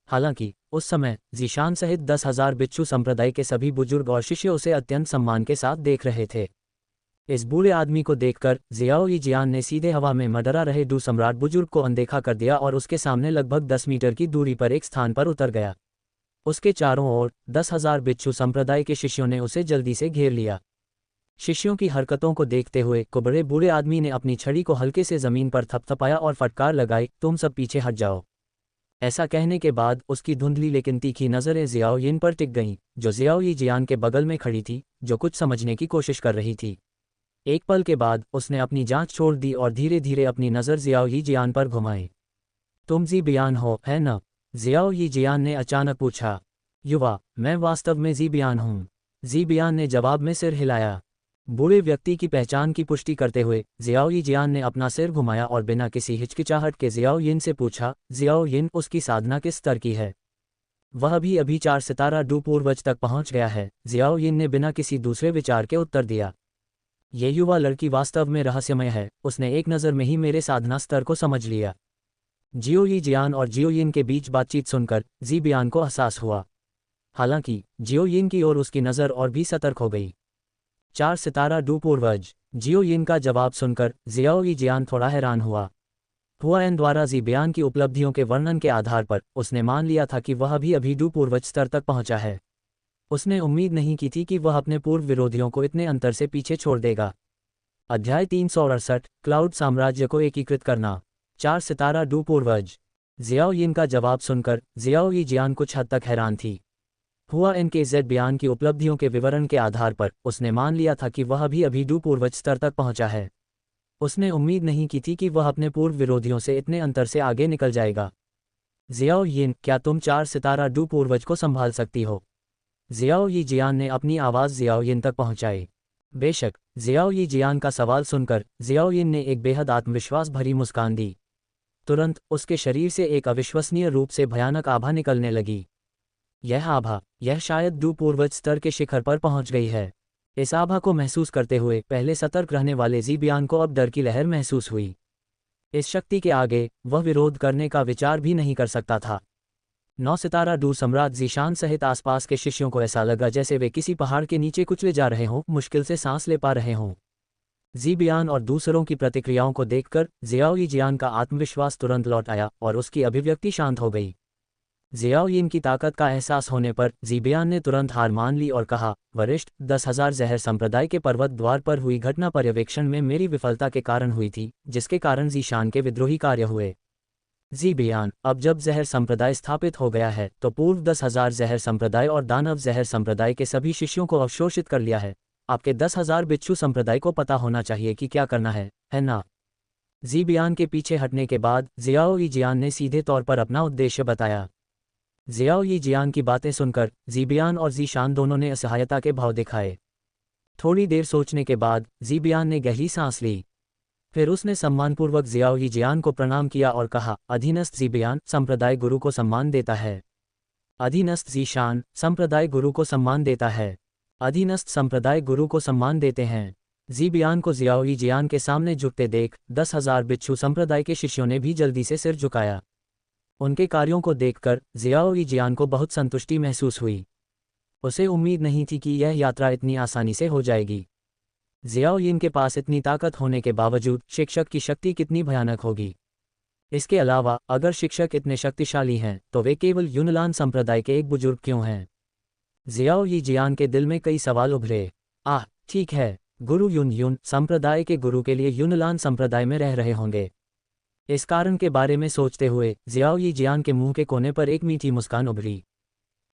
हालांकि उस समय जीशान सहित 10,000 बिच्छू संप्रदाय के सभी बुजुर्ग और शिष्य उसे अत्यंत सम्मान के साथ देख रहे थे। इस बूढ़े आदमी को देखकर जियाओ यी जियान ने सीधे हवा में मंडरा रहे डू सम्राट बुजुर्ग को अनदेखा कर दिया और उसके सामने लगभग 10 मीटर की दूरी पर एक स्थान पर उतर गया। उसके चारों ओर 10,000 बिच्छू संप्रदाय के शिष्यों ने उसे जल्दी से घेर लिया। शिष्यों की हरकतों को देखते हुए कुबड़े बूढ़े आदमी ने अपनी छड़ी को हल्के से जमीन पर थपथपाया और फटकार लगाई, तुम सब पीछे हट जाओ। ऐसा कहने के बाद उसकी धुंधली लेकिन तीखी नज़रें जियाओ यिन पर टिक गईं, जो जियाओ यी जियान के बगल में खड़ी थी, जो कुछ समझने की कोशिश कर रही थी। एक पल के बाद उसने अपनी जांच छोड़ दी और धीरे धीरे अपनी नज़र जियाओ यी जियान पर घुमाई। तुम जी बियान हो, है न? जियाओ यी जियान ने अचानक पूछा। युवा, मैं वास्तव में जी बियान हूँ। जी बियान ने जवाब में सिर हिलाया। बूढ़े व्यक्ति की पहचान की पुष्टि करते हुए जियाओ यी जियान ने अपना सिर घुमाया और बिना किसी हिचकिचाहट के जियाओ यिन से पूछा, जियाओ यिन, उसकी साधना किस स्तर की है? वह भी अभी 4 सितारा डू पूर्वज तक पहुंच गया है। जियाओ यिन ने बिना किसी दूसरे विचार के उत्तर दिया। ये युवा लड़की वास्तव में रहस्यमय है, उसने एक नज़र में ही मेरे साधना स्तर को समझ लिया। जियो यी जियान और जियो यिन के बीच बातचीत सुनकर जी बियान को एहसास हुआ। हालांकि जियो यिन की ओर उसकी नज़र और भी सतर्क हो गई। 4 सितारा डू पूर्वज। जियो यिन का जवाब सुनकर जियाओ यी जियान थोड़ा हैरान हुआ। हुआएन द्वारा जी बियान की उपलब्धियों के वर्णन के आधार पर उसने मान लिया था कि वह भी अभी डू पूर्वज स्तर तक पहुंचा है। उसने उम्मीद नहीं की थी कि वह अपने पूर्व विरोधियों को इतने अंतर से पीछे छोड़ देगा। अध्याय 368, क्लाउड साम्राज्य को एकीकृत करना। 4 सितारा डू पूर्वज। जियाओ यिन का जवाब सुनकर जियाओ यी जियान कुछ हद तक हैरान थी। हुआएन के जेड बियान की उपलब्धियों के विवरण के आधार पर उसने मान लिया था कि वह भी अभी डू पूर्वज स्तर तक पहुंचा है। उसने उम्मीद नहीं की थी कि वह अपने पूर्व विरोधियों से इतने अंतर से आगे निकल जाएगा। जियाओ यिन, क्या तुम 4 सितारा डू पूर्वज को संभाल सकती हो? जियाओ यी जियान ने अपनी आवाज़ जियाओ यिन तक पहुंचाई। बेशक। जियाओ यी जियान का सवाल सुनकर जियाओ यिन ने एक बेहद आत्मविश्वास भरी मुस्कान दी। तुरंत उसके शरीर से एक अविश्वसनीय रूप से भयानक आभा निकलने लगी। यह आभा, यह शायद डू पूर्वज स्तर के शिखर पर पहुंच गई है। इस आभा को महसूस करते हुए पहले सतर्क रहने वाले जी बियान को अब डर की लहर महसूस हुई। इस शक्ति के आगे वह विरोध करने का विचार भी नहीं कर सकता था। 9 सितारा डू सम्राट जीशान सहित आसपास के शिष्यों को ऐसा लगा जैसे वे किसी पहाड़ के नीचे कुचले जा रहे हों, मुश्किल से सांस ले पा रहे हों। जी बियान और दूसरों की प्रतिक्रियाओं को देखकर जियाओ यी जियान का आत्मविश्वास तुरंत लौट आया और उसकी अभिव्यक्ति शांत हो गई। जियाओ यिन की ताकत का एहसास होने पर जी बियान ने तुरंत हार मान ली और कहा, वरिष्ठ, 10,000 जहर संप्रदाय के पर्वत द्वार पर हुई घटना पर्यवेक्षण में मेरी विफलता के कारण हुई थी, जिसके कारण जीशान के विद्रोही कार्य हुए। जी बियान, अब जब जहर संप्रदाय स्थापित हो गया है तो पूर्व 10,000 जहर संप्रदाय और दानव जहर संप्रदाय के सभी शिष्यों को अवशोषित कर लिया है। आपके 10,000 बिच्छू संप्रदाय को पता होना चाहिए कि क्या करना है ना? जी बियान के पीछे हटने के बाद जियाओ यी जियान ने सीधे तौर पर अपना उद्देश्य बताया। जियाओ यी जियान की बातें सुनकर जी बियान और जीशान दोनों ने असहायता के भाव दिखाए। थोड़ी देर सोचने के बाद जी बियान ने गहरी सांस ली। फिर उसने सम्मानपूर्वक जियाओ यी जियान को प्रणाम किया और कहा, अधीनस्थ जी बियान संप्रदाय गुरु को सम्मान देता है। अधीनस्थ जीशान संप्रदाय गुरु को सम्मान देता है। अधीनस्थ संप्रदाय गुरु को सम्मान देते हैं। जी बियान को जियाओ यी जियान के सामने झुकते देख 10,000 बिच्छू संप्रदाय के शिष्यों ने भी जल्दी से सिर झुकाया। उनके कार्यों को देखकर जियाओ यी जियान को बहुत संतुष्टि महसूस हुई। उसे उम्मीद नहीं थी कि यह यात्रा इतनी आसानी से हो जाएगी। जियाओ यिन के पास इतनी ताकत होने के बावजूद शिक्षक की शक्ति कितनी भयानक होगी। इसके अलावा अगर शिक्षक इतने शक्तिशाली हैं तो वे केवल यूनलान संप्रदाय के एक बुजुर्ग क्यों हैं? जियाओ यी जियान के दिल में कई सवाल उभरे। ठीक है, गुरु यून संप्रदाय के गुरु के लिए यूनलान संप्रदाय में रह रहे होंगे। इस कारण के बारे में सोचते हुए जियाओ यी जियान के मुंह के कोने पर एक मीठी मुस्कान उभरी।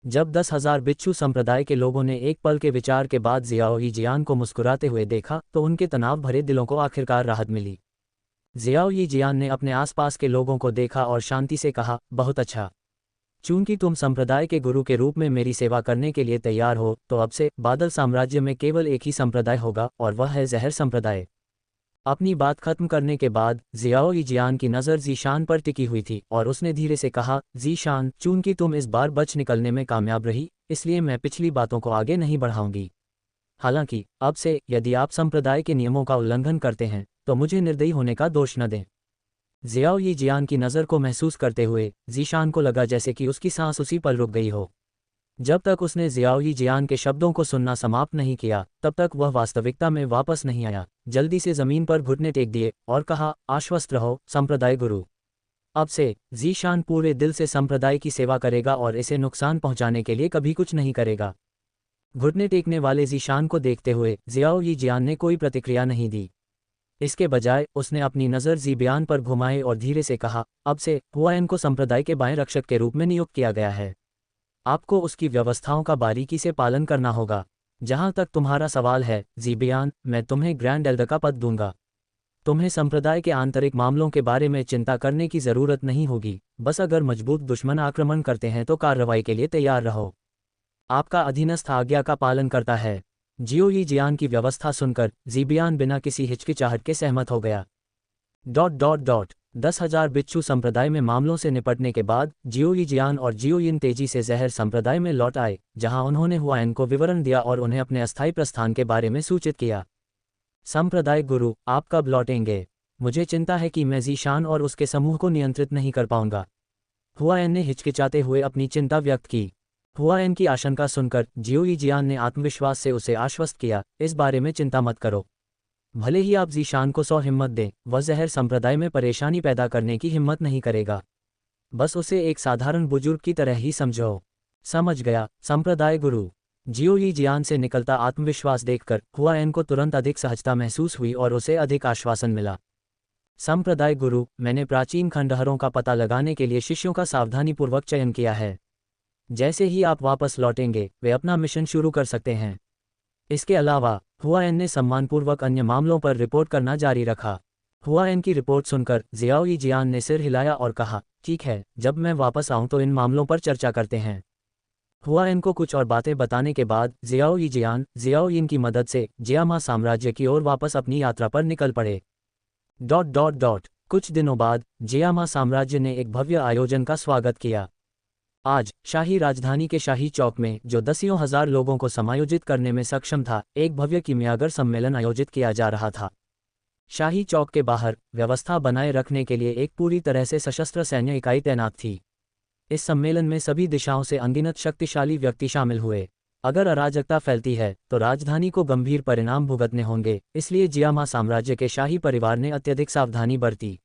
जब 10,000 बिच्छू संप्रदाय के लोगों ने एक पल के विचार के बाद जियाओ यी जियान को मुस्कुराते हुए देखा तो उनके तनाव भरे दिलों को आखिरकार राहत मिली। जियाओ यी जियान ने अपने आसपास के लोगों को देखा और शांति से कहा, बहुत अच्छा। चूंकि तुम संप्रदाय के गुरु के रूप में मेरी सेवा करने के लिए तैयार हो, तो अब से बादल साम्राज्य में केवल एक ही संप्रदाय होगा और वह है जहर संप्रदाय। अपनी बात खत्म करने के बाद जियाओ यी जियान की नज़र जीशान पर टिकी हुई थी और उसने धीरे से कहा, जीशान, चूंकि तुम इस बार बच निकलने में कामयाब रही, इसलिए मैं पिछली बातों को आगे नहीं बढ़ाऊंगी। हालांकि अब से यदि आप संप्रदाय के नियमों का उल्लंघन करते हैं तो मुझे निर्दयी होने का दोष न दें। जियाओ यी जियान की नज़र को महसूस करते हुए जीशान को लगा जैसे कि उसकी सांस उसी पल रुक गई हो। जब तक उसने जियाओ यी जियान के शब्दों को सुनना समाप्त नहीं किया तब तक वह वास्तविकता में वापस नहीं आया। जल्दी से जमीन पर घुटने टेक दिए और कहा, आश्वस्त रहो संप्रदाय गुरु। अब से जीशान पूरे दिल से संप्रदाय की सेवा करेगा और इसे नुकसान पहुंचाने के लिए कभी कुछ नहीं करेगा। घुटने टेकने वाले जीशान को देखते हुए जियाओ यी जियान ने कोई प्रतिक्रिया नहीं दी। इसके बजाय उसने अपनी नज़र ज़ीबियान पर घुमाई और धीरे से कहा, अब से हुआयन को संप्रदाय के बाएं रक्षक के रूप में नियुक्त किया गया है। आपको उसकी व्यवस्थाओं का बारीकी से पालन करना होगा। जहां तक तुम्हारा सवाल है ज़ीबियान, मैं तुम्हें ग्रैंड एल्डर का पद दूंगा। तुम्हें संप्रदाय के आंतरिक मामलों के बारे में चिंता करने की ज़रूरत नहीं होगी, बस अगर मजबूत दुश्मन आक्रमण करते हैं तो कार्रवाई के लिए तैयार रहो। आपका अधीनस्थ आज्ञा का पालन करता है। जियो यी जियान की व्यवस्था सुनकर ज़ीबियान बिना किसी हिचकिचाहट के सहमत हो गया। 10,000 बिच्छू संप्रदाय में मामलों से निपटने के बाद जियो यी जियान और जियो यिन तेजी से जहर संप्रदाय में लौट आए, जहां उन्होंने हुआयन को विवरण दिया और उन्हें अपने अस्थायी प्रस्थान के बारे में सूचित किया। संप्रदाय गुरु, आप कब लौटेंगे? मुझे चिंता है कि मैं जीशान और उसके समूह को नियंत्रित नहीं कर पाऊंगा। हुआयन ने हिचकिचाते हुए अपनी चिंता व्यक्त की। हुआयन की आशंका सुनकर जियो यी जियान ने आत्मविश्वास से उसे आश्वस्त किया, इस बारे में चिंता मत करो। भले ही आप जीशान को 100 हिम्मत दें, वह जहर संप्रदाय में परेशानी पैदा करने की हिम्मत नहीं करेगा। बस उसे एक साधारण बुजुर्ग की तरह ही समझो। समझ गया संप्रदाय गुरु। जियो यी जियान से निकलता आत्मविश्वास देखकर हुआयन को तुरंत अधिक सहजता महसूस हुई और उसे अधिक आश्वासन मिला। संप्रदाय गुरु, मैंने प्राचीन खंडहरों का पता लगाने के लिए शिष्यों का सावधानीपूर्वक चयन किया है। जैसे ही आप वापस लौटेंगे वे अपना मिशन शुरू कर सकते हैं। इसके अलावा हुआयन ने सम्मानपूर्वक अन्य मामलों पर रिपोर्ट करना जारी रखा। हुआयन की रिपोर्ट सुनकर जियाओ यी जियान ने सिर हिलाया और कहा, ठीक है, जब मैं वापस आऊं तो इन मामलों पर चर्चा करते हैं। हुआयन को कुछ और बातें बताने के बाद जियाओ यी जियान जियाओ यिन की मदद से जियामा साम्राज्य की ओर वापस अपनी यात्रा पर निकल पड़े। कुछ दिनों बाद जियामा साम्राज्य ने एक भव्य आयोजन का स्वागत किया। आज शाही राजधानी के शाही चौक में, जो दसियों हजार लोगों को समायोजित करने में सक्षम था, एक भव्य कीमियागर सम्मेलन आयोजित किया जा रहा था। शाही चौक के बाहर व्यवस्था बनाए रखने के लिए एक पूरी तरह से सशस्त्र सैन्य इकाई तैनात थी। इस सम्मेलन में सभी दिशाओं से अनगिनत शक्तिशाली व्यक्ति शामिल हुए। अगर अराजकता फैलती है तो राजधानी को गंभीर परिणाम भुगतने होंगे, इसलिए जियामा साम्राज्य के शाही परिवार ने अत्यधिक सावधानी बरती।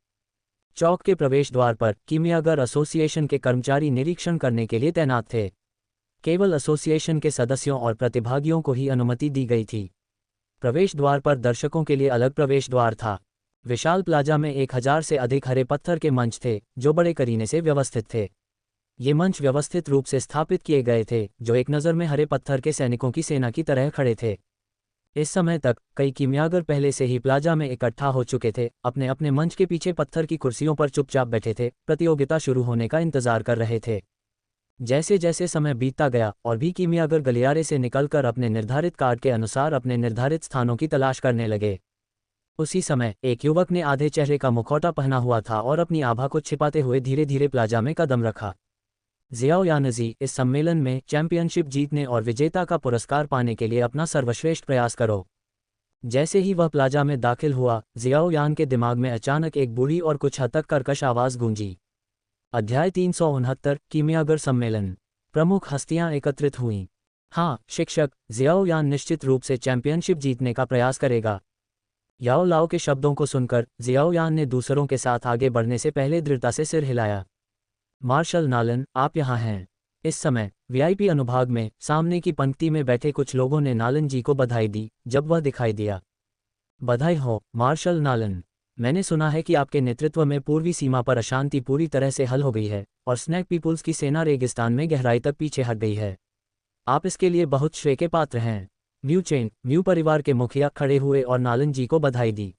चौक के प्रवेश द्वार पर कीमियागर एसोसिएशन के कर्मचारी निरीक्षण करने के लिए तैनात थे। केवल एसोसिएशन के सदस्यों और प्रतिभागियों को ही अनुमति दी गई थी। प्रवेश द्वार पर दर्शकों के लिए अलग प्रवेश द्वार था। विशाल प्लाजा में 1000 से अधिक हरे पत्थर के मंच थे, जो बड़े करीने से व्यवस्थित थे। ये मंच व्यवस्थित रूप से स्थापित किए गए थे, जो एक नज़र में हरे पत्थर के सैनिकों की सेना की तरह खड़े थे। इस समय तक कई कीमियागर पहले से ही प्लाजा में इकट्ठा हो चुके थे, अपने अपने मंच के पीछे पत्थर की कुर्सियों पर चुपचाप बैठे थे, प्रतियोगिता शुरू होने का इंतजार कर रहे थे। जैसे जैसे समय बीतता गया और भी कीमियागर गलियारे से निकलकर अपने निर्धारित कार्ड के अनुसार अपने निर्धारित स्थानों की तलाश करने लगे। उसी समय एक युवक ने आधे चेहरे का मुखौटा पहना हुआ था और अपनी आभा को छिपाते हुए धीरे धीरे प्लाजा में कदम रखा। जियाओ यानजी, इस सम्मेलन में चैंपियनशिप जीतने और विजेता का पुरस्कार पाने के लिए अपना सर्वश्रेष्ठ प्रयास करो। जैसे ही वह प्लाजा में दाखिल हुआ, जियाओ यान के दिमाग में अचानक एक बूढ़ी और कुछ हद तक कर्कश आवाज गूंजी। अध्याय 369, कीमियागर सम्मेलन। प्रमुख हस्तियां एकत्रित हुईं। हाँ शिक्षक, जियाओ यान निश्चित रूप से चैंपियनशिप जीतने का प्रयास करेगा। याओ लाओ के शब्दों को सुनकर जियाओ यान ने दूसरों के साथ आगे बढ़ने से पहले दृढ़ता से सिर हिलाया। मार्शल नालन, आप यहाँ हैं। इस समय वीआईपी अनुभाग में सामने की पंक्ति में बैठे कुछ लोगों ने नालन जी को बधाई दी जब वह दिखाई दिया। बधाई हो मार्शल नालन। मैंने सुना है कि आपके नेतृत्व में पूर्वी सीमा पर अशांति पूरी तरह से हल हो गई है और स्नैक पीपुल्स की सेना रेगिस्तान में गहराई तक पीछे हट गई है। आप इसके लिए बहुत श्रेय के पात्र हैं। म्यू चेन, म्यू परिवार के मुखिया खड़े हुए और नालन जी को बधाई दी।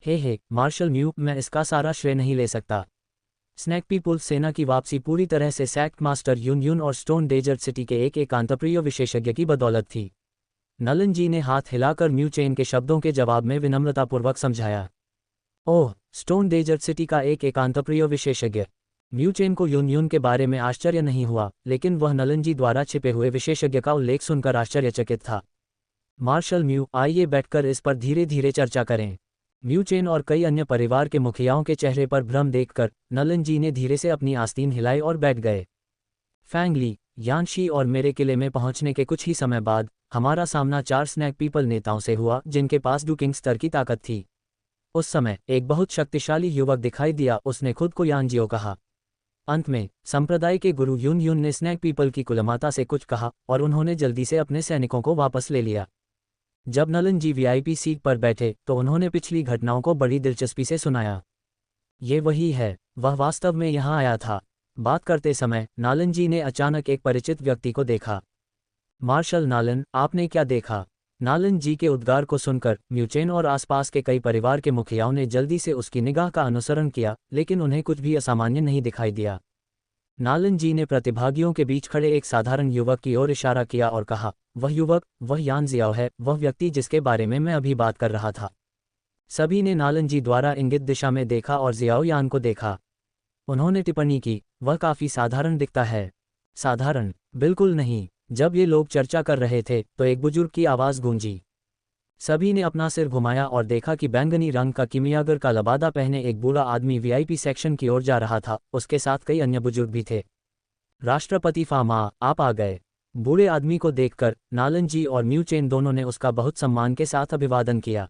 हे मार्शल म्यू, मैं इसका सारा श्रेय नहीं ले सकता। स्नैक पीपुल्स सेना की वापसी पूरी तरह से सैक्ट मास्टर यून और स्टोन डेजर्ट सिटी के एक एकांतप्रिय विशेषज्ञ की बदौलत थी। नलन जी ने हाथ हिलाकर म्यू चेन के शब्दों के जवाब में विनम्रतापूर्वक समझाया। ओह, स्टोन डेजर्ट सिटी का एक एकांतप्रिय विशेषज्ञ। म्यू चेन को यून के बारे में आश्चर्य नहीं हुआ, लेकिन वह नलन जी द्वारा छिपे हुए विशेषज्ञ का उल्लेख सुनकर आश्चर्यचकित था। मार्शल म्यू, आइए बैठकर इस पर धीरे धीरे चर्चा करें। म्यू चेन और कई अन्य परिवार के मुखियाओं के चेहरे पर भ्रम देखकर नलन जी ने धीरे से अपनी आस्तीन हिलाई और बैठ गए। फैंगली, यानशी और मेरे किले में पहुंचने के कुछ ही समय बाद हमारा सामना 4 स्नैक पीपल नेताओं से हुआ जिनके पास डुकिंग स्तर की ताकत थी। उस समय एक बहुत शक्तिशाली युवक दिखाई दिया, उसने खुद को यानजियो कहा। अंत में संप्रदाय के गुरु यून ने स्नैक पीपल की कुलमाता से कुछ कहा और उन्होंने जल्दी से अपने सैनिकों को वापस ले लिया। जब नलन जी वीआईपी सीट पर बैठे तो उन्होंने पिछली घटनाओं को बड़ी दिलचस्पी से सुनाया। ये वही है, वह वास्तव में यहाँ आया था। बात करते समय नालन जी ने अचानक एक परिचित व्यक्ति को देखा। मार्शल नालन, आपने क्या देखा? नालन जी के उद्गार को सुनकर म्यूचेन और आसपास के कई परिवार के मुखियाओं ने जल्दी से उसकी निगाह का अनुसरण किया, लेकिन उन्हें कुछ भी असामान्य नहीं दिखाई दिया। नालन जी ने प्रतिभागियों के बीच खड़े एक साधारण युवक की ओर इशारा किया और कहा, वह युवक, वह यान जियाओ है, वह व्यक्ति जिसके बारे में मैं अभी बात कर रहा था। सभी ने नालन जी द्वारा इंगित दिशा में देखा और जियाओ यान को देखा। उन्होंने टिप्पणी की, वह काफी साधारण दिखता है। साधारण? बिल्कुल नहीं। जब ये लोग चर्चा कर रहे थे तो एक बुजुर्ग की आवाज़ गूंजी। सभी ने अपना सिर घुमाया और देखा कि बैंगनी रंग का किमियागर का लबादा पहने एक बूढ़ा आदमी वीआईपी सेक्शन की ओर जा रहा था। उसके साथ कई अन्य बुजुर्ग भी थे। राष्ट्रपति फामा, आप आ गए। बूढ़े आदमी को देखकर नालन जी और म्यू चेन दोनों ने उसका बहुत सम्मान के साथ अभिवादन किया।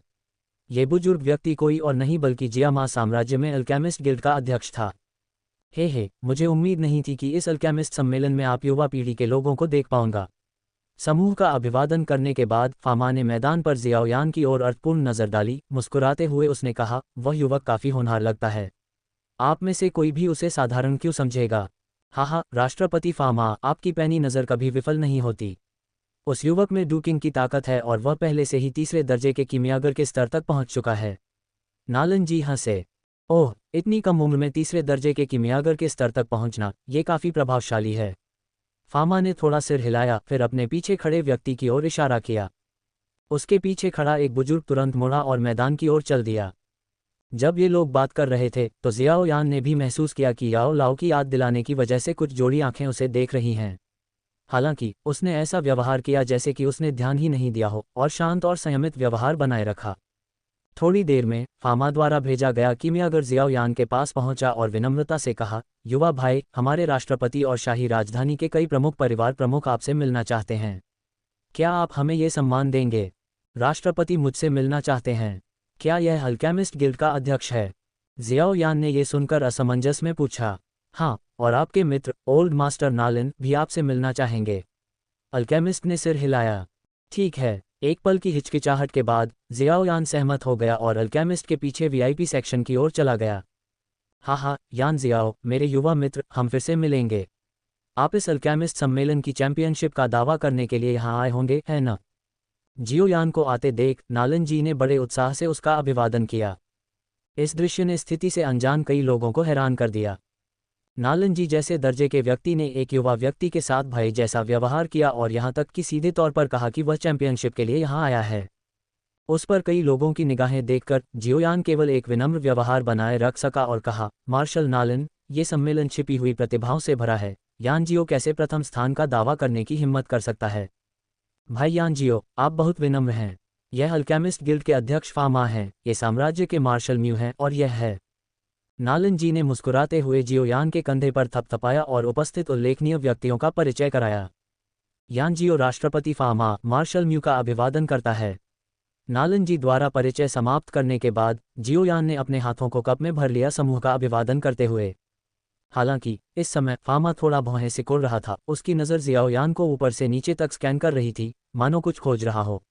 ये बुजुर्ग व्यक्ति कोई और नहीं बल्कि जियामा साम्राज्य में अल्केमिस्ट गिल्ड का अध्यक्ष था। हे, मुझे उम्मीद नहीं थी कि इस अल्केमिस्ट सम्मेलन में आप युवा पीढ़ी के लोगों को देख पाऊंगा। समूह का अभिवादन करने के बाद फामा ने मैदान पर जियाओयान की ओर अर्थपूर्ण नजर डाली। मुस्कुराते हुए उसने कहा, वह युवक काफी होनहार लगता है। आप में से कोई भी उसे साधारण क्यों समझेगा? हाँ, राष्ट्रपति फामा, आपकी पैनी नज़र कभी विफल नहीं होती। उस युवक में डुकिंग की ताकत है और वह पहले से ही तीसरे दर्जे के किमियागर के स्तर तक पहुंच चुका है। नालन जी हंसे। ओह, इतनी कम उम्र में तीसरे दर्जे के किमियागर के स्तर तक पहुंचना, ये काफ़ी प्रभावशाली है। फामा ने थोड़ा सिर हिलाया, फिर अपने पीछे खड़े व्यक्ति की ओर इशारा किया। उसके पीछे खड़ा एक बुजुर्ग तुरंत मुड़ा और मैदान की ओर चल दिया। जब ये लोग बात कर रहे थे तो जियाओ यान ने भी महसूस किया कि याओ लाओ की याद दिलाने की वजह से कुछ जोड़ी आंखें उसे देख रही हैं। हालांकि उसने ऐसा व्यवहार किया जैसे कि उसने ध्यान ही नहीं दिया हो और शांत और संयमित व्यवहार बनाए रखा। थोड़ी देर में फामा द्वारा भेजा गया किमियागर जियाओ यान के पास पहुंचा और विनम्रता से कहा, युवा भाई, हमारे राष्ट्रपति और शाही राजधानी के कई प्रमुख परिवार प्रमुख आपसे मिलना चाहते हैं। क्या आप हमें ये सम्मान देंगे? राष्ट्रपति मुझसे मिलना चाहते हैं। क्या यह अल्केमिस्ट गिल्ड का अध्यक्ष है? जियाओ यान ने ये सुनकर असमंजस में पूछा। हाँ, और आपके मित्र ओल्ड मास्टर नालिन भी आपसे मिलना चाहेंगे। अल्केमिस्ट ने सिर हिलाया। ठीक है। एक पल की हिचकिचाहट के बाद जियाओ यान सहमत हो गया और अल्केमिस्ट के पीछे वीआईपी सेक्शन की ओर चला गया। हाँ, यान जियाओ, मेरे युवा मित्र, हम फिर से मिलेंगे। आप इस अल्केमिस्ट सम्मेलन की चैंपियनशिप का दावा करने के लिए यहाँ आए होंगे, है ना? जियो यान को आते देख नालन जी ने बड़े उत्साह से उसका अभिवादन किया। इस दृश्य ने स्थिति से अनजान कई लोगों को हैरान कर दिया। नालन जी जैसे दर्जे के व्यक्ति ने एक युवा व्यक्ति के साथ भाई जैसा व्यवहार किया और यहाँ तक कि सीधे तौर पर कहा कि वह चैंपियनशिप के लिए यहाँ आया है। उस पर कई लोगों की निगाहें देखकर जियोयान केवल एक विनम्र व्यवहार बनाए रख सका और कहा, मार्शल नालन, ये सम्मेलन छिपी हुई प्रतिभाओं से भरा है। यान जियो कैसे प्रथम स्थान का दावा करने की हिम्मत कर सकता है? भाई यान जियो, आप बहुत विनम्र हैं। यह अल्केमिस्ट गिल्ड के अध्यक्ष फामा हैं, ये साम्राज्य के मार्शल म्यू हैं और यह है। नालन जी ने मुस्कुराते हुए जियोयान के कंधे पर थपथपाया और उपस्थित उल्लेखनीय व्यक्तियों का परिचय कराया। यान जियो राष्ट्रपति फामा, मार्शल म्यू का अभिवादन करता है। नालन जी द्वारा परिचय समाप्त करने के बाद जियोयान ने अपने हाथों को कप में भर लिया समूह का अभिवादन करते हुए। हालांकि इस समय फामा थोड़ा भौहें सिकोड़ रहा था। उसकी नज़र जियाओयान को ऊपर से नीचे तक स्कैन कर रही थी, मानो कुछ खोज रहा हो।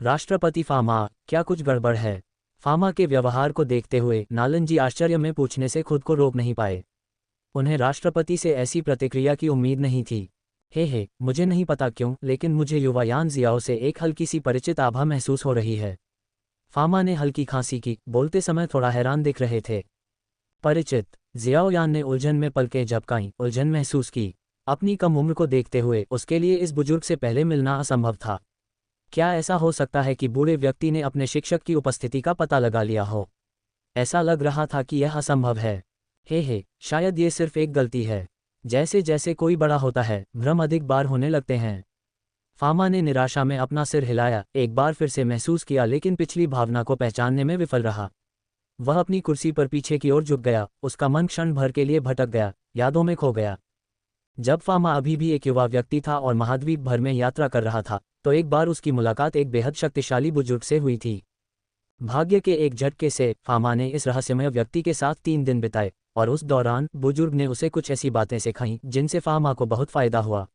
राष्ट्रपति फामा, क्या कुछ गड़बड़ है? फामा के व्यवहार को देखते हुए नालन जी आश्चर्य में पूछने से खुद को रोक नहीं पाए। उन्हें राष्ट्रपति से ऐसी प्रतिक्रिया की उम्मीद नहीं थी। हे, मुझे नहीं पता क्यों, लेकिन मुझे युवा यान जियाओ से एक हल्की सी परिचित आभा महसूस हो रही है। फामा ने हल्की खांसी की, बोलते समय थोड़ा हैरान दिख रहे थे। परिचित? जियाओ यान ने उलझन में पलकें झपकाईं, उलझन महसूस की। अपनी कम उम्र को देखते हुए उसके लिए इस बुजुर्ग से पहले मिलना असंभव था। क्या ऐसा हो सकता है कि बूढ़े व्यक्ति ने अपने शिक्षक की उपस्थिति का पता लगा लिया हो? ऐसा लग रहा था कि यह असंभव है। हे, शायद ये सिर्फ एक गलती है। जैसे जैसे कोई बड़ा होता है, भ्रम अधिक बार होने लगते हैं। फामा ने निराशा में अपना सिर हिलाया, एक बार फिर से महसूस किया, लेकिन पिछली भावना को पहचानने में विफल रहा। वह अपनी कुर्सी पर पीछे की ओर झुक गया, उसका मन क्षण भर के लिए भटक गया, यादों में खो गया। जब फामा अभी भी एक युवा व्यक्ति था और महाद्वीप भर में यात्रा कर रहा था, तो एक बार उसकी मुलाकात एक बेहद शक्तिशाली बुजुर्ग से हुई थी। भाग्य के एक झटके से फामा ने इस रहस्यमय व्यक्ति के साथ 3 दिन बिताए, और उस दौरान बुजुर्ग ने उसे कुछ ऐसी बातें सिखाईं जिनसे फामा को बहुत फायदा हुआ।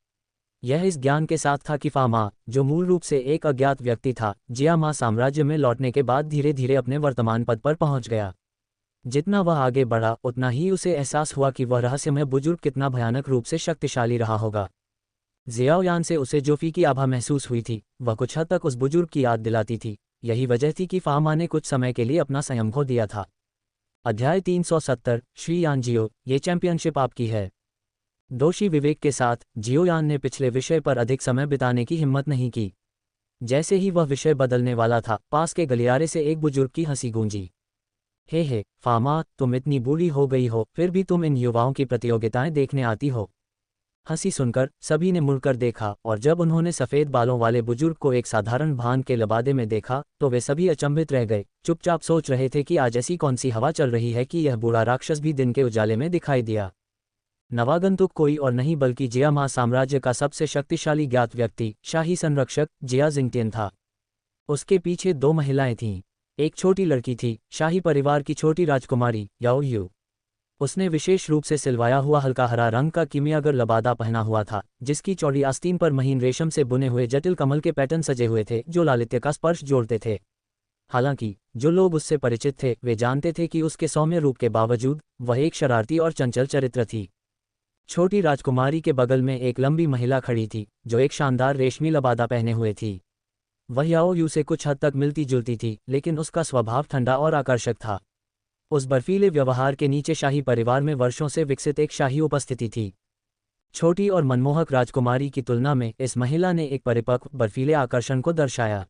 यह इस ज्ञान के साथ था कि फामा, जो मूल रूप से एक अज्ञात व्यक्ति था, जियामा साम्राज्य में लौटने के बाद धीरे धीरे अपने वर्तमान पद पर पहुंच गया। जितना वह आगे बढ़ा, उतना ही उसे एहसास हुआ कि वह रहस्यमय बुजुर्ग कितना भयानक रूप से शक्तिशाली रहा होगा। जियाओ यान से उसे जो फीकी आभा महसूस हुई थी, वह कुछ हद तक उस बुजुर्ग की याद दिलाती थी। यही वजह थी कि फामा ने कुछ समय के लिए अपना संयम खो दिया था। अध्याय 370, श्री यान जियो, ये चैंपियनशिप आपकी है। दोषी विवेक के साथ जियो यान ने पिछले विषय पर अधिक समय बिताने की हिम्मत नहीं की। जैसे ही वह विषय बदलने वाला था, पास के गलियारे से एक बुजुर्ग की हंसी गूंजी। हे, फामा, तुम इतनी बूढ़ी हो गई हो, फिर भी तुम इन युवाओं की प्रतियोगिताएं देखने आती हो। हंसी सुनकर सभी ने मुड़कर देखा, और जब उन्होंने सफ़ेद बालों वाले बुजुर्ग को एक साधारण भान के लबादे में देखा, तो वे सभी अचंभित रह गए, चुपचाप सोच रहे थे कि आज ऐसी कौन सी हवा चल रही है कि यह बूढ़ा राक्षस भी दिन के उजाले में दिखाई दिया। नवागंतुक कोई और नहीं बल्कि जियामा साम्राज्य का सबसे शक्तिशाली ज्ञात व्यक्ति, शाही संरक्षक जिया जिंगटियन था। उसके पीछे 2 महिलाएं थीं। एक छोटी लड़की थी, शाही परिवार की छोटी राजकुमारी याओ यू। उसने विशेष रूप से सिलवाया हुआ हल्का हरा रंग का किमियागर लबादा पहना हुआ था, जिसकी चौड़ी आस्तीन पर महीन रेशम से बुने हुए जटिल कमल के पैटर्न सजे हुए थे जो लालित्य का स्पर्श जोड़ते थे। हालांकि जो लोग उससे परिचित थे वे जानते थे कि उसके सौम्य रूप के बावजूद वह एक शरारती और चंचल चरित्र थी। छोटी राजकुमारी के बगल में एक लंबी महिला खड़ी थी, जो एक शानदार रेशमी लबादा पहने हुए थी। वह याओ यू से कुछ हद तक मिलती जुलती थी, लेकिन उसका स्वभाव ठंडा और आकर्षक था। उस बर्फीले व्यवहार के नीचे शाही परिवार में वर्षों से विकसित एक शाही उपस्थिति थी। छोटी और मनमोहक राजकुमारी की तुलना में इस महिला ने एक परिपक्व बर्फीले आकर्षण को दर्शाया।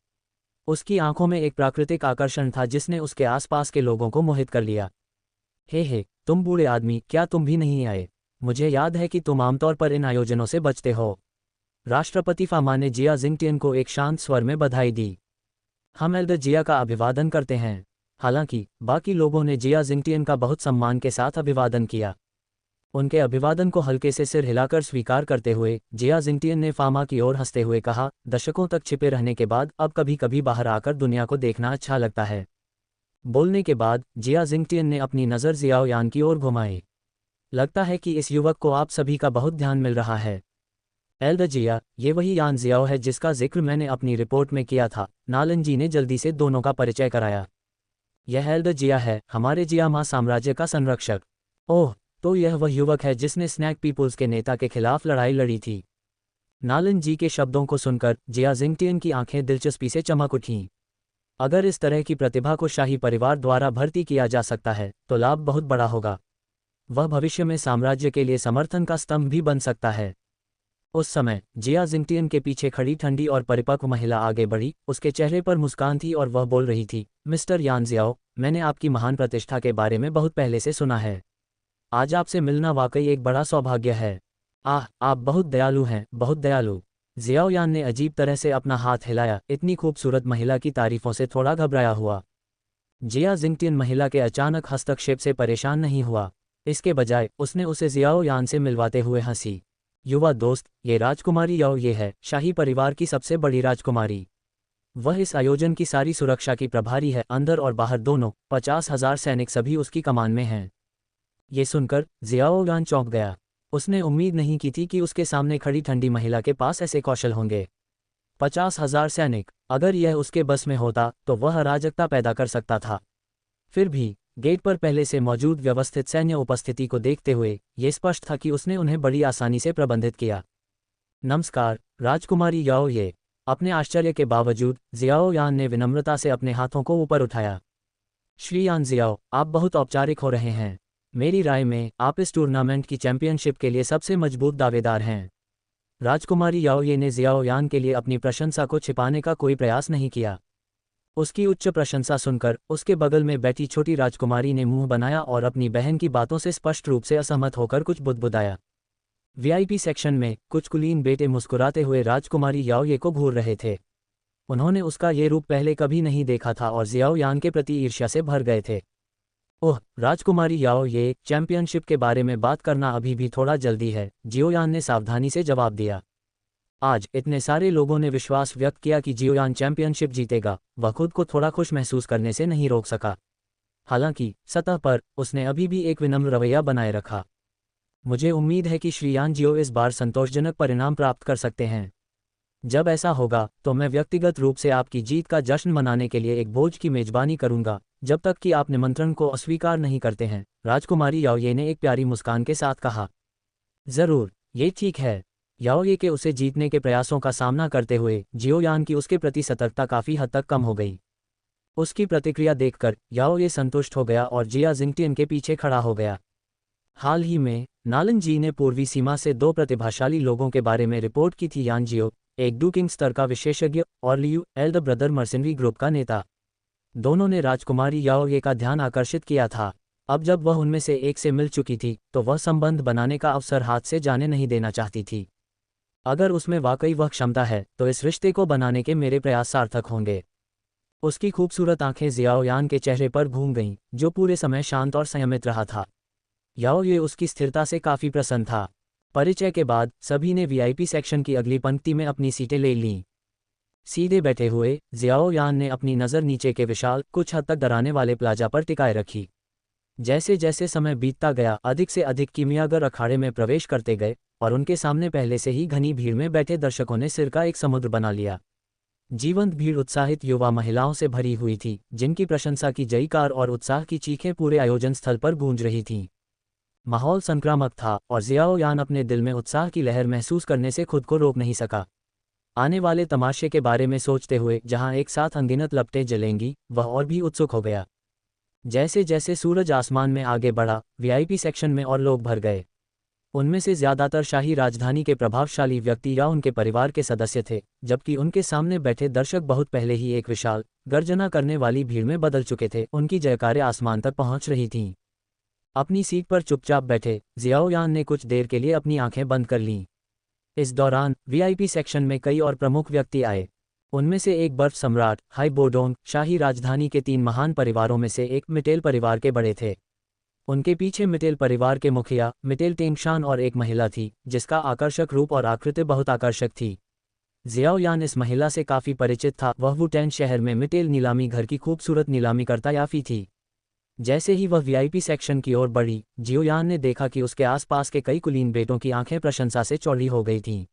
उसकी आंखों में एक प्राकृतिक आकर्षण था जिसने उसके आसपास के लोगों को मोहित कर लिया। हे, तुम बूढ़े आदमी, क्या तुम भी नहीं आए? मुझे याद है कि तुम आमतौर पर इन आयोजनों से बचते हो। राष्ट्रपति फामा ने जिया जिंगटियन को एक शांत स्वर में बधाई दी। हम एल्डर जिया का अभिवादन करते हैं। हालांकि बाकी लोगों ने जिया जिंगटियन का बहुत सम्मान के साथ अभिवादन किया। उनके अभिवादन को हल्के से सिर हिलाकर स्वीकार करते हुए जिया जिंगटियन ने फामा की ओर हंसते हुए कहा, दशकों तक छिपे रहने के बाद अब कभी कभी बाहर आकर दुनिया को देखना अच्छा लगता है। बोलने के बाद जिया जिंगटियन ने अपनी नज़र जियाओ यान की ओर घुमाई। लगता है कि इस युवक को आप सभी का बहुत ध्यान मिल रहा है। एल्डर जिया, ये वही यान जियाओ है जिसका जिक्र मैंने अपनी रिपोर्ट में किया था। नालन जी ने जल्दी से दोनों का परिचय कराया। यह एल्डर जिया है, हमारे जियामा साम्राज्य का संरक्षक। ओह, तो यह वह युवक है जिसने स्नैक पीपुल्स के नेता के खिलाफ लड़ाई लड़ी थी। नालन जी के शब्दों को सुनकर जिया जिंगटियन की आंखें दिलचस्पी से चमक उठीं। अगर इस तरह की प्रतिभा को शाही परिवार द्वारा भर्ती किया जा सकता है तो लाभ बहुत बड़ा होगा। वह भविष्य में साम्राज्य के लिए समर्थन का स्तंभ भी बन सकता है। उस समय जिया जिंगटियन के पीछे खड़ी ठंडी और परिपक्व महिला आगे बढ़ी। उसके चेहरे पर मुस्कान थी और वह बोल रही थी, मिस्टर यान जियाओ, मैंने आपकी महान प्रतिष्ठा के बारे में बहुत पहले से सुना है। आज आपसे मिलना वाकई एक बड़ा सौभाग्य है। आप बहुत दयालु हैं, बहुत दयालु। जियाओ यान ने अजीब तरह से अपना हाथ हिलाया, इतनी खूबसूरत महिला की तारीफों से थोड़ा घबराया हुआ। जिया जिंगटियन महिला के अचानक हस्तक्षेप से परेशान नहीं हुआ। इसके बजाय उसने उसे जियाओ यान से मिलवाते हुए हंसी। युवा दोस्त, ये राजकुमारी याओ ये है, शाही परिवार की सबसे बड़ी राजकुमारी। वह इस आयोजन की सारी सुरक्षा की प्रभारी है, अंदर और बाहर दोनों। 50,000 सैनिक सभी उसकी कमान में हैं। ये सुनकर जियाओ यान चौंक गया। उसने उम्मीद नहीं की थी कि उसके सामने खड़ी ठंडी महिला के पास ऐसे कौशल होंगे। 50,000 सैनिक, अगर यह उसके बस में होता तो वह अराजकता पैदा कर सकता था। फिर भी गेट पर पहले से मौजूद व्यवस्थित सैन्य उपस्थिति को देखते हुए ये स्पष्ट था कि उसने उन्हें बड़ी आसानी से प्रबंधित किया। नमस्कार, राजकुमारी याओ ये। अपने आश्चर्य के बावजूद जियाओ यान ने विनम्रता से अपने हाथों को ऊपर उठाया। श्री यान जियाओ, आप बहुत औपचारिक हो रहे हैं। मेरी राय में आप इस टूर्नामेंट की चैंपियनशिप के लिए सबसे मजबूत दावेदार हैं। राजकुमारी याओ ये ने जियाओ यान के लिए अपनी प्रशंसा को छिपाने का कोई प्रयास नहीं किया। उसकी उच्च प्रशंसा सुनकर उसके बगल में बैठी छोटी राजकुमारी ने मुंह बनाया और अपनी बहन की बातों से स्पष्ट रूप से असहमत होकर कुछ बुदबुदाया। वीआईपी सेक्शन में कुछ कुलीन बेटे मुस्कुराते हुए राजकुमारी याओ ये को घूर रहे थे। उन्होंने उसका ये रूप पहले कभी नहीं देखा था और जियाओ यान के प्रति ईर्ष्या से भर गए थे। ओह, राजकुमारी याओ ये, चैंपियनशिप के बारे में बात करना अभी भी थोड़ा जल्दी है, जियो यान ने सावधानी से जवाब दिया। आज इतने सारे लोगों ने विश्वास व्यक्त किया कि जियो यान चैंपियनशिप जीतेगा, वह खुद को थोड़ा खुश महसूस करने से नहीं रोक सका। हालांकि सतह पर उसने अभी भी एक विनम्र रवैया बनाए रखा। मुझे उम्मीद है कि श्री यान जियो इस बार संतोषजनक परिणाम प्राप्त कर सकते हैं। जब ऐसा होगा तो मैं व्यक्तिगत रूप से आपकी जीत का जश्न मनाने के लिए एक भोज की मेजबानी करूंगा, जब तक कि आप निमंत्रण को अस्वीकार नहीं करते हैं, राजकुमारी याओ ये ने एक प्यारी मुस्कान के साथ कहा। जरूर, ये ठीक है। याओ ये के उसे जीतने के प्रयासों का सामना करते हुए जियो यान की उसके प्रति सतर्कता काफ़ी हद तक कम हो गई। उसकी प्रतिक्रिया देखकर याओ ये संतुष्ट हो गया और जिया जिंगटियन के पीछे खड़ा हो गया। हाल ही में नालन जी ने पूर्वी सीमा से 2 प्रतिभाशाली लोगों के बारे में रिपोर्ट की थी। यान जियो, एक डुकिंग स्तर का विशेषज्ञ, और Liu L the brother mercenary group का नेता। दोनों ने राजकुमारी याओ ये का ध्यान आकर्षित किया था। अब जब वह उनमें से एक से मिल चुकी थी तो वह संबंध बनाने का अवसर हाथ से जाने नहीं देना चाहती थी। अगर उसमें वाकई वह क्षमता है तो इस रिश्ते को बनाने के मेरे प्रयास सार्थक होंगे। उसकी खूबसूरत आंखें जियाओ यान के चेहरे पर घूम गईं, जो पूरे समय शांत और संयमित रहा था। याओ ये उसकी स्थिरता से काफ़ी प्रसन्न था। परिचय के बाद सभी ने वीआईपी सेक्शन की अगली पंक्ति में अपनी सीटें ले लीं। सीधे बैठे हुए जियाओ यान ने अपनी नज़र नीचे के विशाल, कुछ हद तक डराने वाले प्लाजा पर टिकाए रखी। जैसे जैसे समय बीतता गया, अधिक से अधिक किमियागर अखाड़े में प्रवेश करते गए और उनके सामने पहले से ही घनी भीड़ में बैठे दर्शकों ने सिर का एक समुद्र बना लिया। जीवंत भीड़ उत्साहित युवा महिलाओं से भरी हुई थी, जिनकी प्रशंसा की जयकार और उत्साह की चीखें पूरे आयोजन स्थल पर गूंज रही थीं। माहौल संक्रामक था और जियाओ यान अपने दिल में उत्साह की लहर महसूस करने से खुद को रोक नहीं सका। आने वाले तमाशे के बारे में सोचते हुए जहां एक साथ अनगिनत लपटें जलेंगी, वह और भी उत्सुक हो गया। जैसे जैसे सूरज आसमान में आगे बढ़ा, वीआईपी सेक्शन में और लोग भर गए। उनमें से ज़्यादातर शाही राजधानी के प्रभावशाली व्यक्ति या उनके परिवार के सदस्य थे, जबकि उनके सामने बैठे दर्शक बहुत पहले ही एक विशाल, गर्जना करने वाली भीड़ में बदल चुके थे। उनकी जयकारें आसमान तक पहुंच रही थीं। अपनी सीट पर चुपचाप बैठे जियाओ यान ने कुछ देर के लिए अपनी आंखें बंद कर लीं। इस दौरान वीआईपी सेक्शन में कई और प्रमुख व्यक्ति आए। उनमें से एक बर्फ सम्राट हाई बोडोंग, शाही राजधानी के 3 महान परिवारों में से एक मिटेल परिवार के बड़े थे। उनके पीछे मिटेल परिवार के मुखिया मिटेल टेंगशान और एक महिला थी, जिसका आकर्षक रूप और आकृति बहुत आकर्षक थी। जियाओ यान इस महिला से काफ़ी परिचित था। वह वुटेन शहर में मिटेल नीलामी घर की खूबसूरत नीलामीकर्ता याफी थी। जैसे ही वह वीआईपी सेक्शन की ओर बढ़ी, जियो यान ने देखा कि उसके आसपास के कई कुलीन बेटों की आंखें प्रशंसा से चौड़ी हो गई थीं।